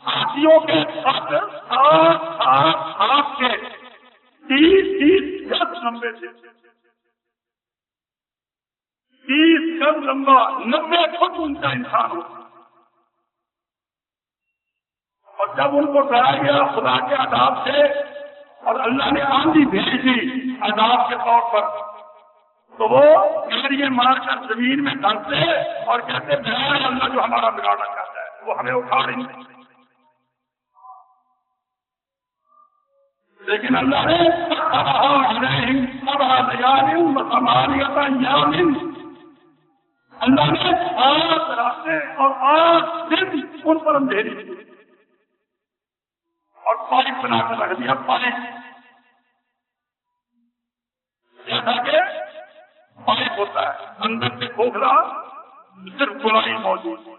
ہاتھیوں کے ساتھ کے 30 گز لمبے تھے 30 گز لمبا 90 فٹ اونچا انسان ہوتا اور جب ان کو ڈرایا گیا خدا کے عذاب سے اور اللہ نے آندھی بھیجی عذاب کے طور پر تو وہ گاڑیاں مار کر زمین میں ڈالتے اور کہتے بغیر اللہ جو ہمارا بگاڑنا چاہتا ہے وہ ہمیں اٹھا نہیں سکتے لیکن اللہ نے اللہ نے 8 راتیں اور 8 دن ان پر اندھیری دی اور پائپ بنا کر رکھ دیا پائپ جیسا کہ پائپ ہوتا ہے اندر سے کھوکھلا صرف گلائی موجود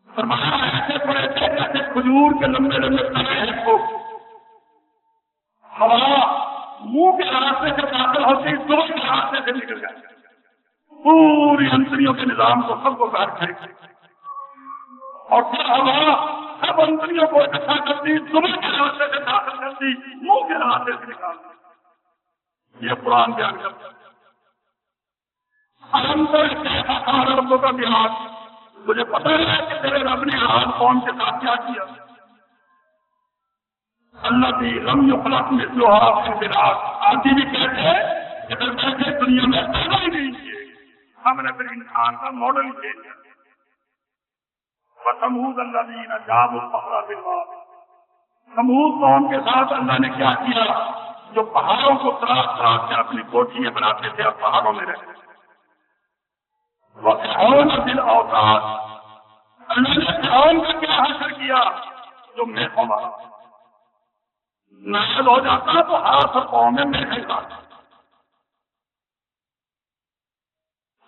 فرمایا ایسے پڑے تھے جیسے کھجور کے لمبے لمبے تنے ہیں کو ہوا منہ کے راستے سے داخل ہوتی دو کے راستے سے نکل جاتی پوری انتریوں کے نظام کو سب کو باہر کھڑی اور پھر ہوا سب انتریوں کو اکٹھا کرتی دونوں کے راستے سے داخل کرتی منہ کے راستے سے نکالتی یہ قرآن بیان کرتا ہے ربوں کا بہار تجھے پتہ ہے کہ تیرے رب نے آج قوم کے ساتھ کیا کیا اللہ کی غم یخلق مثلها فی البلاد آدھی بھی کہتے ہیں کہ اگر ویسے دنیا میں پیدا ہی نہیں کیے ہم نے پھر انسان کا ماڈل کیا وثمود الذین جابوا الصخر بالواد ثمود قوم کے ساتھ اللہ نے کیا کیا جو پہاڑوں کو تراش تراش کے اپنی کوٹھیاں بناتے تھے اور پہاڑوں میں رہتے تھے وفرعون ذی الاوتاد اللہ نے فرعون کا کیا حشر کیا جو میخوں مارا نازل ہو جاتا تو ہاتھ اور پاؤں میں میخیں کھاتا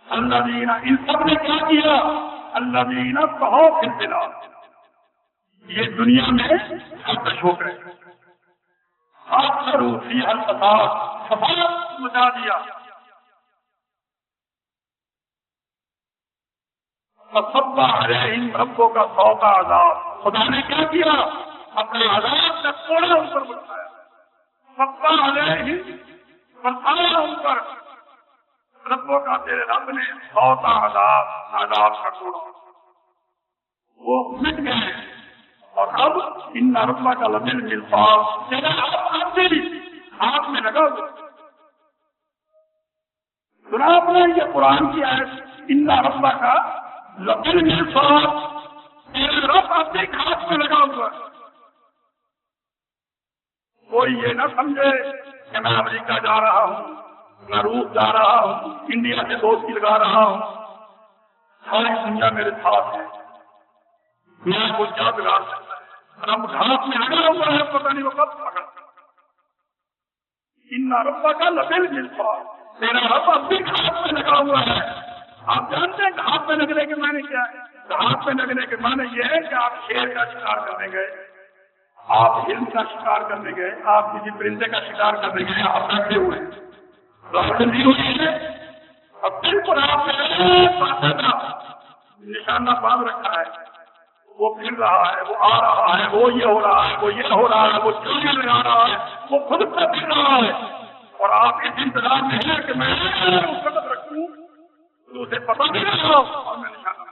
الذین ان سب نے کیا کیا الذین طغوا فی البلاد یہ دنیا میں سرکش ہو گئے اکثروا فیہا الفساد فساد مچا دیا فصب علیہم ربوں کا سوط عذاب خدا نے کیا کیا اپنے عذاب کا کوڑا ان پر بٹھایا صب علیہم برسایا ان پر ربوں کا تیرے رب نے سوط عذاب کا کوڑا وہ مٹ گئے اور اب ان ربا کا لبالمرصاد تیرا اب بھی ہاتھ میں لگا ہوا سنا آپ نے یہ قرآن کی آیت ان ربا کا لبالمرصاد تیرا رب اب بھی ہاتھ میں لگا ہوا ہے کوئی یہ نہ سمجھے کہ میں امریکہ جا رہا ہوں میں روس جا رہا ہوں انڈیا سے دوستی لگا رہا ہوں ساری دنیا میرے ساتھ ہے میں کچھ کیا بگاڑ سکتا ہے رب ہاتھ میں لگا ہوا ہے پتہ نہیں وہ کب پکڑ ان ربا کا لبالمرصاد تیرا رب اب بھی ہاتھ میں لگا ہوا ہے آپ جانتے ہیں کہ ہاتھ میں لگنے کے معنی کیا ہے ہاتھ میں لگنے کے معنی یہ ہے کہ آپ شیر کا شکار کرنے گئے آپ ہرن کا شکار کرنے گئے آپ کسی پرندے کا شکار کرنے گئے آپ بیٹھے ہوئے راجندی ہوئی ہے اب بالکل آپ نے نشانہ باندھ رکھا ہے وہ پھر رہا ہے وہ آ رہا ہے وہ یہ ہو رہا ہے وہ یہ ہو رہا ہے وہ چوریاں لگا رہا ہے وہ خود سے پھر رہا ہے اور آپ اس انتظار میں ہیں کہ میں اس وقت رکھوں تو اسے پتہ نہیں رہا اور میں نشانہ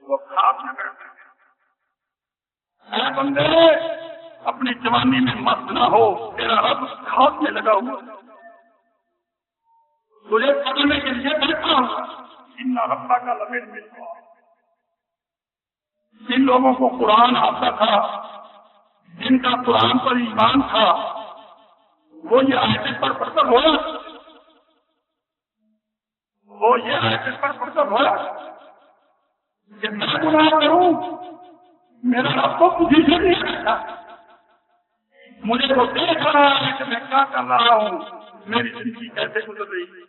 وہ ہاتھ میں بیٹھے اے بندے اپنی جوانی میں مست نہ ہو تیرا رب ہاتھ میں لگا ہوا تجھے پکڑنے کے لیے بیٹھا ہوا ان ربا کا لبالمرصاد جن لوگوں کو قرآن آتا تھا جن کا قرآن پر ایمان تھا وہ یہ آیتیں پڑھ پڑھ کر رویا وہ یہ آیتیں پڑھ پڑھ کر رویا کہ میں گناہ کروں میرا رب تو مجھے سے نہیں کرتا مجھے تو دیکھ رہا ہے کہ میں کیا کر رہا ہوں میری زندگی کیسے گزر رہی ہے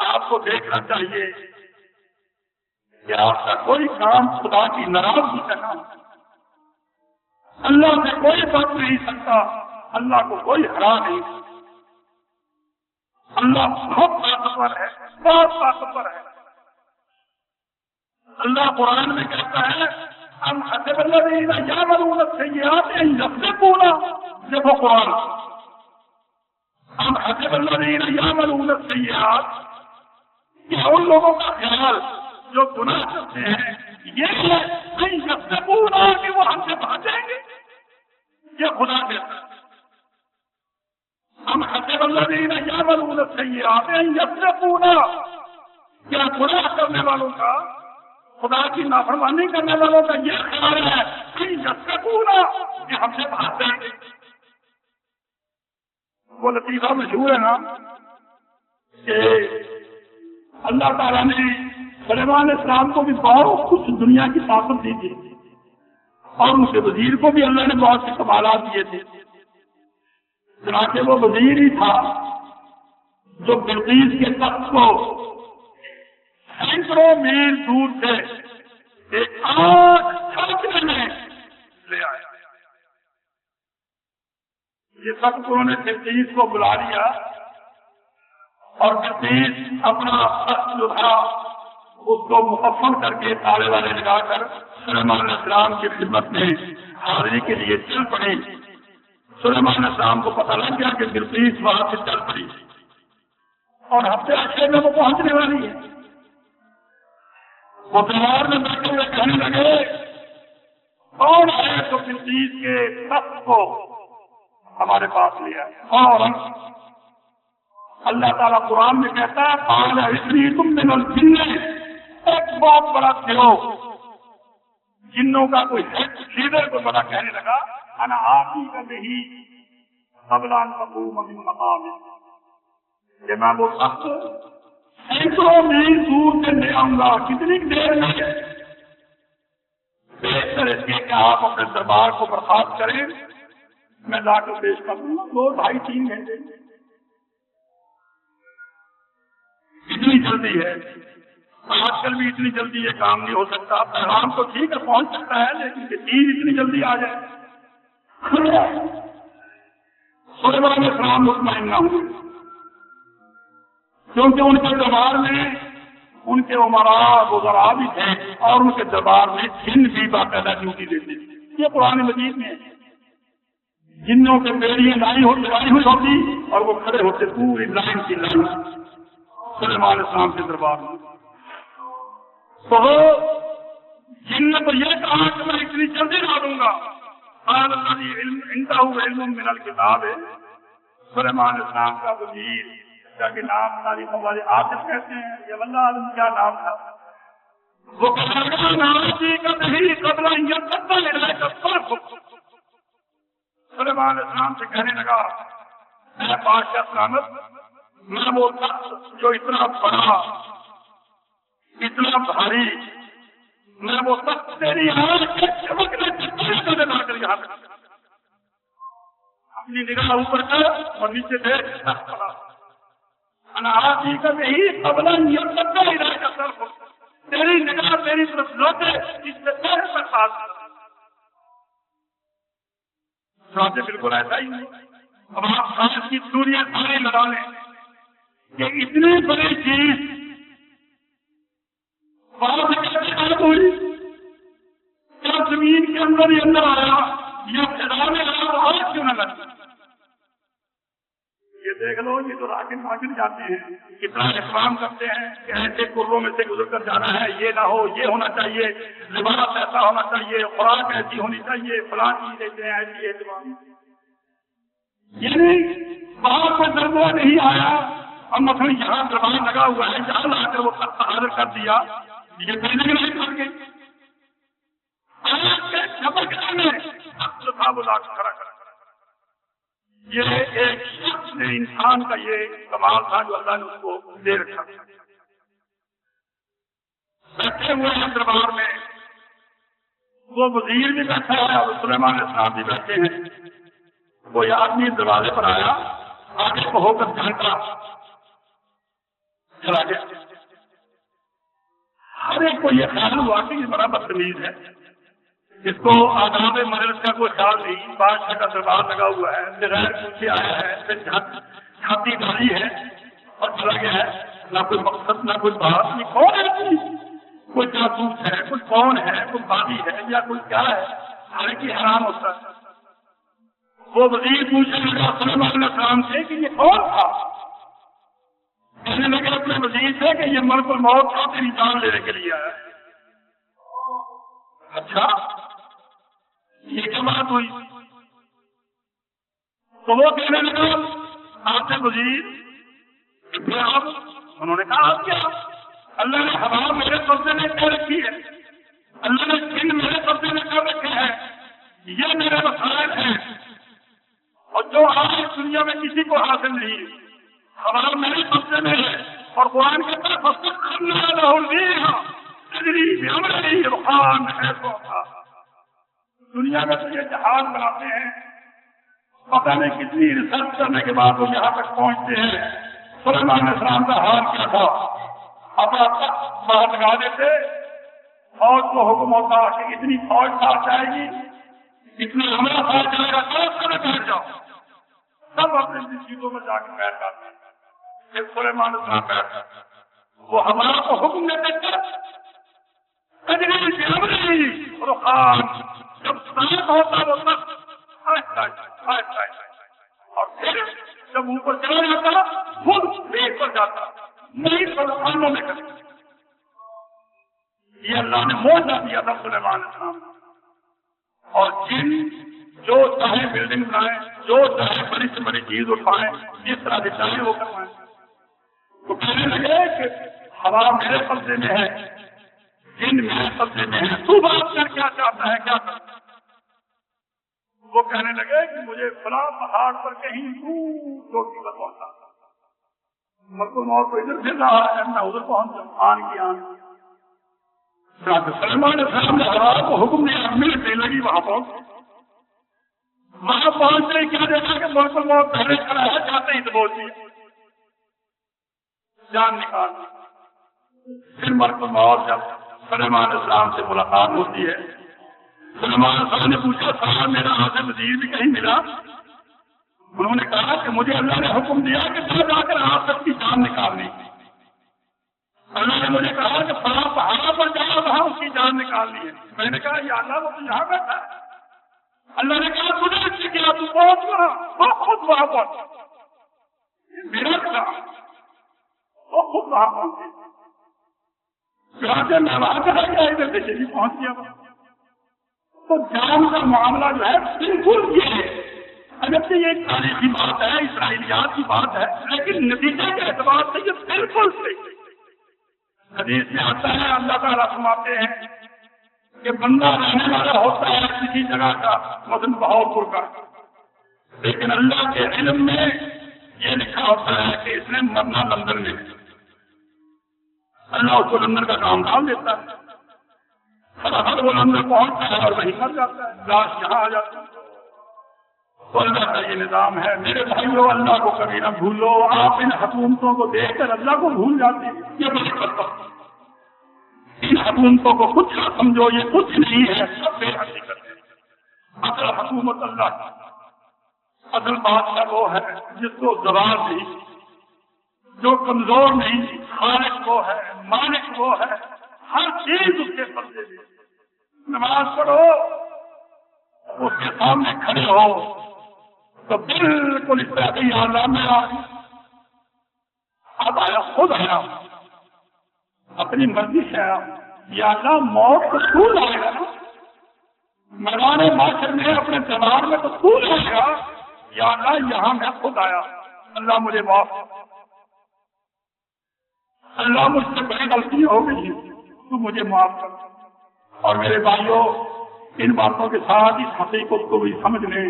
آپ کو دیکھنا چاہیے کہ آپ کا کوئی کام خدا کی ناراضگی کا کام اللہ سے کوئی بات نہیں سکتا اللہ کو کوئی ہرا نہیں اللہ بہت طاقتور ہے، بہت طاقتور ہے۔ اللہ قرآن میں کہتا ہے ہم حسب الذین یعملون السیئات ان یسبقونا، دیکھو قرآن، ہم حسب الذین یعملون السیئات، کہ ان لوگوں کا خیال جو گناہ کرتے ہیں یہ ہے ان یسبقونا کہ وہ ہم سے بھاگیں گے، یہ خدا کہتا ہے ہم حسب الذین یعملون السیئات ان یسبقونا، کیا گناہ کرنے والوں کا، خدا کی نافرمانی کرنے والوں کا یہ خیال ہے کہ یسبقونا کہ ہم سے بھاگ جائیں گے۔ وہ لطیفہ مشہور ہے نا کہ اللہ تعالیٰ نے سلیمان علیہ السلام کو بھی بہت کچھ دنیا کی طاقت دی تھی اور ان کے وزیر کو بھی اللہ نے بہت سے کمالات دیے تھے، چنانچہ وہ وزیر ہی تھا جو بلقیس کے تخت کو سینکڑوں میل دور سے ایک آنکھ چھلکنے میں لے آیا۔ یہ سب انہوں نے بلقیس کو بلا لیا اور بلقیس اپنا تخت جو تھا اس کو مکفن کر کے تالے والے لگا کر سلیمان علیہ السلام کی خدمت میں حاضری کے لیے چل پڑی۔ سلیمان علیہ السلام کو پتہ لگ گیا کہ بلقیس وہاں سے چل پڑی اور ہفتے عرصے میں وہ پہنچنے والی ہے۔ وہ دربار میں بیٹھے ہوئے کہنے لگے کون ہے تو بلقیس کے تخت کو ہمارے پاس لیا، اور اللہ تعالیٰ قرآن میں کہتا ہے قال عفریت من الجن، ایک بہت بڑا گروہ جنوں کا کوئی لیڈر کو بڑا کہنے لگا انا آتیک بہ قبل ان تقوم من مقامک، کہ میں وہ تخت سینکڑوں میل دور سے لے آؤں گا، کتنی دیر میں، بہتر اس کے کہ آپ اپنے دربار کو برخاست کریں، میں لا کر پیش کر دوں گا 2 ڈھائی 3 گھنٹے۔ اتنی جلدی ہے، آج کل بھی اتنی جلدی یہ کام نہیں ہو سکتا، پیغام تو ٹھیک ہے پہنچ سکتا ہے لیکن کہ چیز اتنی جلدی آ جائے۔ سلیمان علیہ السلام مطمئن نہ ہوئے کیونکہ ان کے دربار میں ان کے عمراء وزراء بھی تھے اور ان کے دربار میں جن بھی باقاعدہ ڈیوٹی دیتے تھے۔ یہ قرآن مجید میں جنوں کے بیڑیاں لگائی ہوئی ہوتی اور وہ کھڑے ہوتے پوری لائن کی لائن سلیمان علیہ السلام کے دربار میں۔ تو جن نے تو یہ کہا کہ میں اتنی جلدی لا دوں گا، قال الذی عنده علم من الکتاب، سلیمان علیہ السلام کا وزیر کہ نام تاریخ والے عاطف کہتے ہیں، یہ واللہ عالم کیا نام تھا، وہ کہا نام جی کا نہیں قبل ان یتقبل الیک الصرف، سلیمان علیہ السلام سے کہنے لگا اے بادشاہ سلامت، میں وہ تخت جو اتنا بڑا اتنا بھاری، میں وہ تخت تیری آنکھ کے چمکنے سے لا کر یہاں تک، اپنی نگاہ اوپر کر اور نیچے دیکھ تخت پڑا، انا آتی کا نہیں قبل ان یتقبل الیک الصرف، تیری نگاہ میری طرف لوٹے اس سے تیرے پر خاص ساتھ بالکل ایسا ہی نہیں۔ اب آپ سائنس کی دوریاں ساری لگا لیں کہ اتنی بڑی چیز وہاں سے کیسے ہوئی، کیا زمین کے اندر ہی اندر آیا یا فضا میں آیا تو آج کیوں نہ لگا؟ یہ دیکھ لو، یہ تو راکٹ واکٹ جاتے ہیں کتنا احترام کرتے ہیں کہ ایسے کروں میں سے گزر کر جانا ہے، یہ نہ ہو، یہ ہونا چاہیے، لباس ایسا ہونا چاہیے، خوراک ایسی ہونی چاہیے، فلاں چیز دیتے ہیں ایسی اہتمام، یعنی وہاں کوئی دربار نہیں آیا اور مثلا یہاں دربار لگا ہوا ہے، یہاں لا کر وہ تخت حاضر کر دیا، یہ پہلے نہیں کر کے آج کے جبرکنے میں تخت تھا وہ لا کر کھڑا کر، یہ ایک شخص نے انسان کا یہ کمال تھا جو اللہ نے اس کو دے رکھا۔ بیٹھے ہوئے ہیں دربار میں، وہ وزیر بھی بیٹھا ہے اور سلیمان علیہ السلام بھی بیٹھے ہیں، کوئی آدمی دروازے پر آیا، آگے کو ہو کر جھانکا، چلا گیا۔ ہر ایک کو یہ خیال ہوا کہ یہ بڑا بدتمیز ہے، اس کو آداب مجلس کا کوئی خیال نہیں، بادشاہ کا دربار لگا ہوا ہے، بغیر پوچھے آیا ہے، چھاتی ڈالی ہے اور چلا گیا ہے، نہ کوئی مقصد نہ کوئی بات نہیں. کون ہے؟ کوئی جاسوس ہے، کوئی کون ہے، کوئی باغی ہے یا کوئی کیا ہے. حالانکہ حیران ہوتا ہے. وہ وزیر پوچھنے لگا سلیمان علیہ السلام سے کہ یہ کون تھا؟ کہنے لگے اپنے وزیر سے کہ یہ ملک الموت تھا، تیری جان لینے کے لیے آیا. اچھا یہ کیا بات ہوئی؟ تو وہ کہنے لگا آپ سے وزیر پھر آپ. انہوں نے کہا آپ کیا؟ اللہ نے ہوا میرے قبضے میں کر رکھی ہے، اللہ نے دن میرے قبضے میں کر رکھے ہیں، یہ میرے وسائل ہیں اور جو آج دنیا میں کسی کو حاصل نہیں. ہوا میرے قبضے میں ہے اور قرآن کے طرف دنیا میں تو یہ جہاز بناتے ہیں، پتہ نہیں کتنی ریسرچ کرنے کے بعد وہ یہاں تک پہنچتے ہیں. سلیمان علیہ السلام کا حال کیا تھا؟ اپنا باہر لگا دیتے، فوج کو حکم ہوتا کہ اتنی فوج ساتھ جائے گی، اتنا حملہ ساتھ جائے گا، سب بیٹھ جاؤ. سب اپنے سیٹوں میں جا کے بیٹھ جاتے ہیں. پھر سلیمان علیہ السلام بیٹھ جاتے، وہ ہمارا کو حکم دیتے تھے رخان جب ساتھ ہوتا وہ سب اور پھر جب اوپر چلا جاتا خود پیٹ پر جاتا نہیں پر خانوں میں کرتا. یہ اللہ نے موجہ دیا تھا سلیمان علیہ السلام. اور جن جو چاہے بلڈنگ بنائیں، جو چاہے بڑی سے بڑی چیز اٹھائیں، جس طرح سے چاہے وہ کروائیں. تو کہنے لگے کہ ہوا میرے قبضے میں ہے، جن میرے قبضے میں ہے، تو بات کر کیا چاہتا ہے کیا کرتا. وہ کہنے لگے کہ مجھے فلاں پہاڑ پر کہیں دور چوٹی پر پہنچا، مطلب اور کو ادھر پھر رہا ہے، میں ادھر پہنچ جاؤں. آن کی آن سلیمان علیہ السلام نے ہوا کو حکم دیا، ملتے لگی وہاں پہنچ. وہاں پہنچنے کیا دیکھا کہ ملک الموت پہلے کھڑا ہے، جاتے ہی تو بولتی جان نکال. پھر ملک الموت جب سلیمان علیہ السلام سے ملاقات ہوتی ہے، سلیمان علیہ السلام نے پوچھا صاحب میرا حاضر وزیر بھی کہیں ملا؟ انہوں نے کہا کہ مجھے اللہ نے حکم دیا کہ جا کر آپ سب کی جان نکالنی. اللہ نے مجھے کہا کہ فلاں پہاڑ پر جاؤ، وہاں اس کی جان نکالنی ہے. میں نے کہا یا اللہ وہ تو یہاں بیٹھا ہے. اللہ نے کہا تجھے اس سے کیا، تو پہنچ وہاں، وہ خود وہاں پہنچا. میرا کام وہ خود وہاں پہنچے. میں وہاں چلا گیا، ادھر سے چلی پہنچ گیا. تو جان کا معاملہ جو ہے بالکل یہ ہے. اگرچہ یہ ایک تاریخی بات ہے، اسرائیلیات کی بات ہے، لیکن نتیجے کے اعتبار سے یہ بالکل صحیح. حدیث میں آتا ہے اللہ تعالیٰ فرماتے ہیں کہ بندہ رہنے والا ہوتا ہے کسی جگہ کا، مثلا بہاؤپور کا، لیکن اللہ کے علم میں یہ لکھا ہوتا ہے کہ اس نے مرنا لندن میں. اللہ اس کو لندن کا کام ڈال دیتا ہے، ہر وہ لندن پہنچتا ہے اور وہیں مر جاتا ہے، لاش یہاں آ جاتا ہے. تو اللہ کا یہ نظام ہے. میرے بھائیوں اللہ کو کبھی نہ بھولو. آپ ان حکومتوں کو دیکھ کر اللہ کو بھول جاتے ہیں، یہ بڑی کرتا. ان حکومتوں کو کچھ نہ سمجھو، یہ کچھ نہیں ہے، سب بے حسی کرتے ہیں. اصل حکومت اللہ کی، اصل بادشاہ وہ ہے جس کو زوال نہیں، جو کمزور نہیں، خالق وہ ہے، مالک وہ ہے، ہر چیز اس کے پردے میں. نماز پڑھو، اس کے سامنے کھڑے ہو تو بالکل اس طرح کی آزاد میں اب آیا، خود آیا، اپنی مرضی سے آیا. یا اللہ موت تو تو لائے گا نا، میدان معاشر میں اپنے تہوار میں تو تو لائے گا. یا اللہ یہاں میں خود آیا، اللہ مجھے معاف. اللہ مجھ سے بڑی غلطی ہو گئی ہے، تو مجھے معاف کر. اور میرے بھائیوں ان باتوں کے ساتھ اس حقیقت کو بھی سمجھ لیں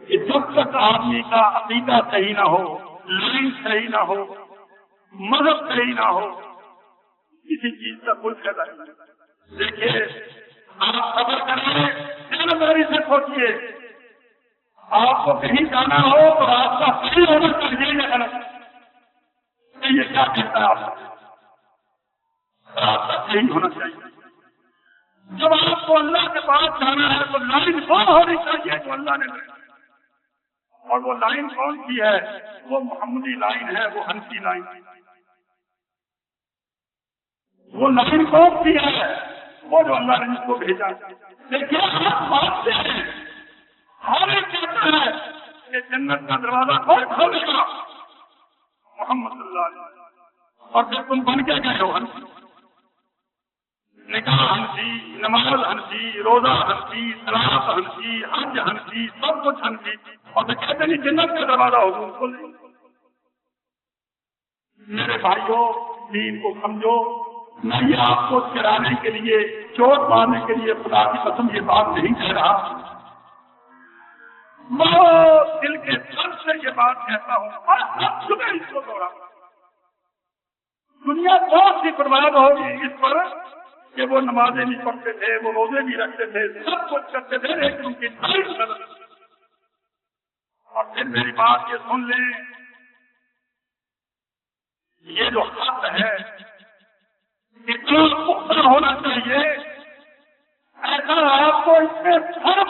کہ جب تک آدمی کا عقیدہ صحیح نہ ہو، لائن صحیح نہ ہو، مذہب صحیح نہ ہو، کسی چیز کا کوئی فائدہ نہیں. دیکھیے آپ سفر کریں، ذمہ سے سوچیے. آپ کو کہیں جانا ہو تو راستہ صحیح ہونا چاہیے یا غلط؟ یہ کیا کہتا ہے آپ؟ راستہ صحیح ہونا چاہیے. جب آپ کو اللہ کے پاس جانا ہے تو لائن وہ ہونی چاہیے جو اللہ نے اور وہ لائن کون سی ہے؟ وہ محمدی لائن ہے، وہ حنفی لائن۔ وہ لائن کون سی ہے؟ وہ جو اللہ نے اس کو بھیجا۔ لیکن آپ مانتے ہیں، ہر ایک کہتا ہے کہ جنت کا دروازہ کوئی کھولے گا؟ محمد صلی اللہ علیہ وسلم۔ اور پھر تم بن کے گئے ہو حنفی، نکاح حنفی، نماز حنفی، روزہ حنفی، صلاۃ حنفی، حج حنفی، سب کچھ حنفی، اور تو کہتے نہیں جنت کا دروازہ حضور کھولے۔ میرے بھائیوں، دین کو سمجھو۔ میں یہ آپ کو چرانے کے لیے، چوٹ مارنے کے لیے خدا کی قسم یہ بات نہیں کہہ رہا، میں دل کے سر سے یہ بات کہتا ہوں اور ہر صبح اس کو دوہراتا ہوں۔ دنیا بہت سی برباد ہوگی اس پر کہ وہ نمازیں بھی پڑھتے تھے، وہ روزے بھی رکھتے تھے، سب کچھ کرتے تھے، لیکن ان کی تعریف غلط۔ اور پھر میری بات یہ سن لیں، یہ جو حق ہے اتنا پختہ ہونا چاہیے، ایسا آپ کو اس میں فرق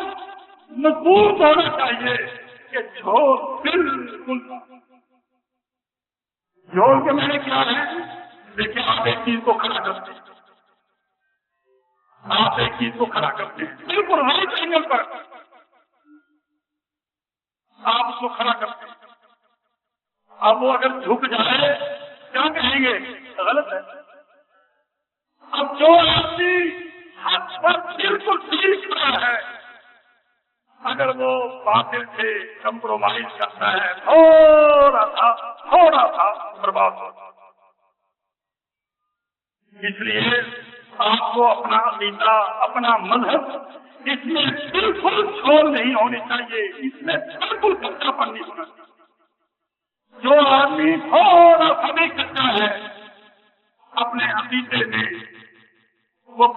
مضبوط ہونا چاہیے کہ جھول بالکل جھول کے میرے کیا ہے۔ دیکھیں، آپ ایک چیز کو کھڑا کرتے ہیں، آپ ایک چیز کو کھڑا کرتے ہیں بالکل رائٹ اینگل پر، آپ اس کو کھڑا کرتے ہیں۔ اب وہ اگر جھک جائے کیا کہیں گے؟ غلط ہے۔ اب جو آدمی حق پر بالکل ٹھیک رہا ہے، اگر وہ باطل سے کمپرومائز کرتا ہے، تھوڑا سا برباد ہوتا۔ اس لیے آپ کو اپنا عقیدہ، اپنا مذہب اس میں بالکل چھوڑ نہیں ہونی چاہیے، اس میں بالکل کچا پن نہیں ہونا چاہیے۔ جو آدمی تھوڑا سا بھی کچا ہے اپنے عقیدے میں، وہ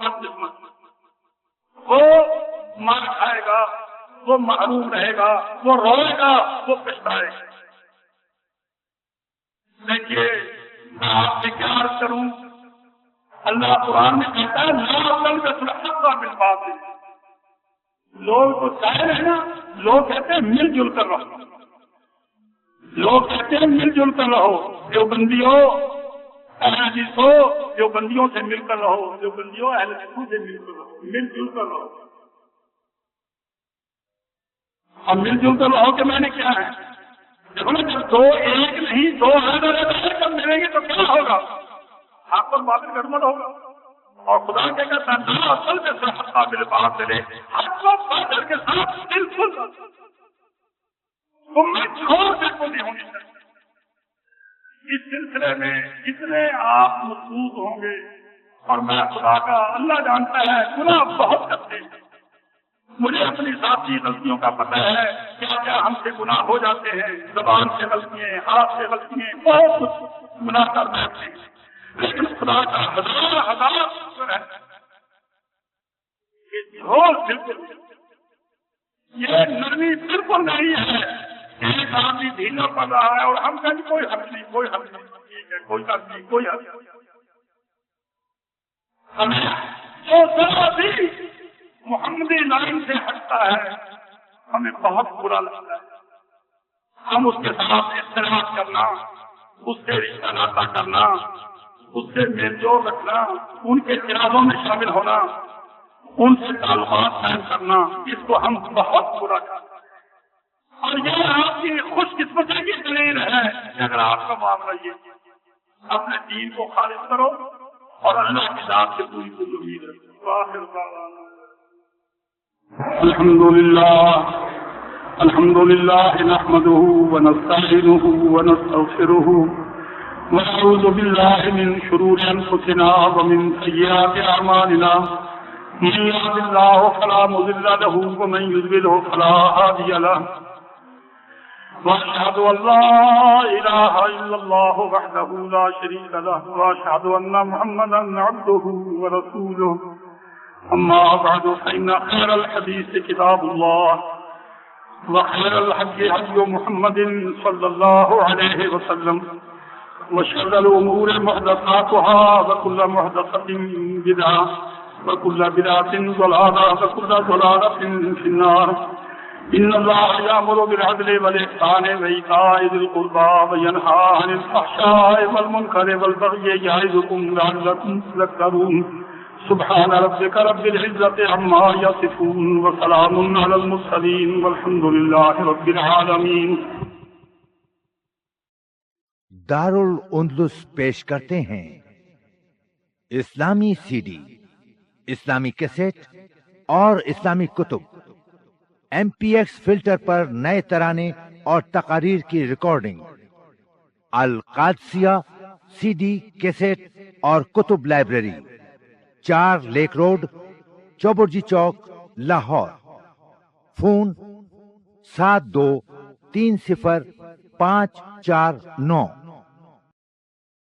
وہ مار کھائے گا، وہ محروم رہے گا، وہ روئے گا، وہ پچھتائے گا۔ دیکھیے، میں آپ سے کیا عرض کروں، اللہ قرآن میں کہتا ہے لا تلبسوا الحق بالباطل۔ لوگ تو چاہے رہنا، لوگ کہتے ہیں مل جل کر رہو، لوگ کہتے ہیں مل جل کر رہو، جو بندیوں اہل حدیث ہو، جو بندیوں سے مل کر رہو، جو بندیوں اہل حدیثوں سے مل کر رہو، مل جل کر رہو۔ اب مل جل کر رہو کہ میں نے کیا ہے؟ دیکھو نا، جب دو ایک نہیں، دو الگ کب ملیں گے تو کیا ہوگا؟ آپ پر باطل گڑبڑ ہوگا۔ اور خدا کیا کہتا ہے اصل کے ساتھ قابل بات چلے، حق و باطل کے ساتھ بالکل تم میں چھوڑ بالکل نہیں ہونی چاہیے۔ اس سلسلے میں جتنے آپ مضبوط ہوں گے، اور میں خدا کا اللہ جانتا ہے گناہ بہت کرتے ہیں، مجھے اپنی ذاتی غلطیوں کا پتہ ہے، کیا کیا ہم سے گناہ ہو جاتے ہیں، زبان سے غلطیاں، ہاتھ سے غلطیاں، بہت کچھ گناہ کر بیٹھتے ہیں، لیکن خدا کا ہزار شکر ہے کہ جھول بالکل، یہ نرمی بالکل نہیں ہے۔ ایک آدمی ڈھیلا پڑ رہا ہے اور ہم کہیں کوئی حق نہیں، کوئی حق نہیں، ٹھیک ہے، کوئی حق نہیں، کوئی حق نہیں۔ ہمیں جو ذرا بھی محمدی لائن سے ہٹتا ہے ہمیں بہت برا لگتا ہے۔ ہم اس کے ساتھ اختلاف کرنا، اس سے رشتہ ناتا کرنا، اس سے میل جول رکھنا، ان کے ارادوں میں شامل ہونا، ان سے تعلقات قائم کرنا، اس کو ہم بہت برا کرتے ہیں۔ اور یہ آپ کی خوش قسمتی کی دلیل ہے کہ اگر آپ کا معاملہ یہ اپنے دین کو خالص کرو اور اللہ کی ذات سے پوری پوری امید رکھو۔ الحمد للہ نحمده ونستعینه ونستغفره ونعوذ باللہ من شرور انفسنا ومن سیئات اعمالنا، من يهد الله فلا مضل له ومن يضلل فلا هادي له، وأشهد أن لا إله إلا الله وحده لا شريك له، وأشهد أن محمدا عبده ورسوله، أما بعد فإن خير الحديث كتاب الله، وخير الهدي هدي محمد صلى الله عليه وسلم، وشر الأمور محدثاتها، وكل محدثة بدعة، وكل بدعة ضلالة، وكل ضلالة في النار۔ إن الله يأمر بالعدل والإحسان وإيتاء ذي القربى وينهى عن الفحشاء والمنكر والبغي يعظكم لعلكم تذكرون سبحان ربك رب العزة عما يصفون وسلام على المرسلين والحمد لله رب العالمين. دارل اندلس پیش کرتے ہیں اسلامی سی ڈی، اسلامی کیسٹ اور اسلامی کتب، MPX فلٹر پر نئے ترانے اور تقاریر کی ریکارڈنگ، القادسیہ سی ڈی، کیسٹ اور کتب لائبریری، 4 لیک روڈ، چوبرجی چوک، لاہور. فون 72305449.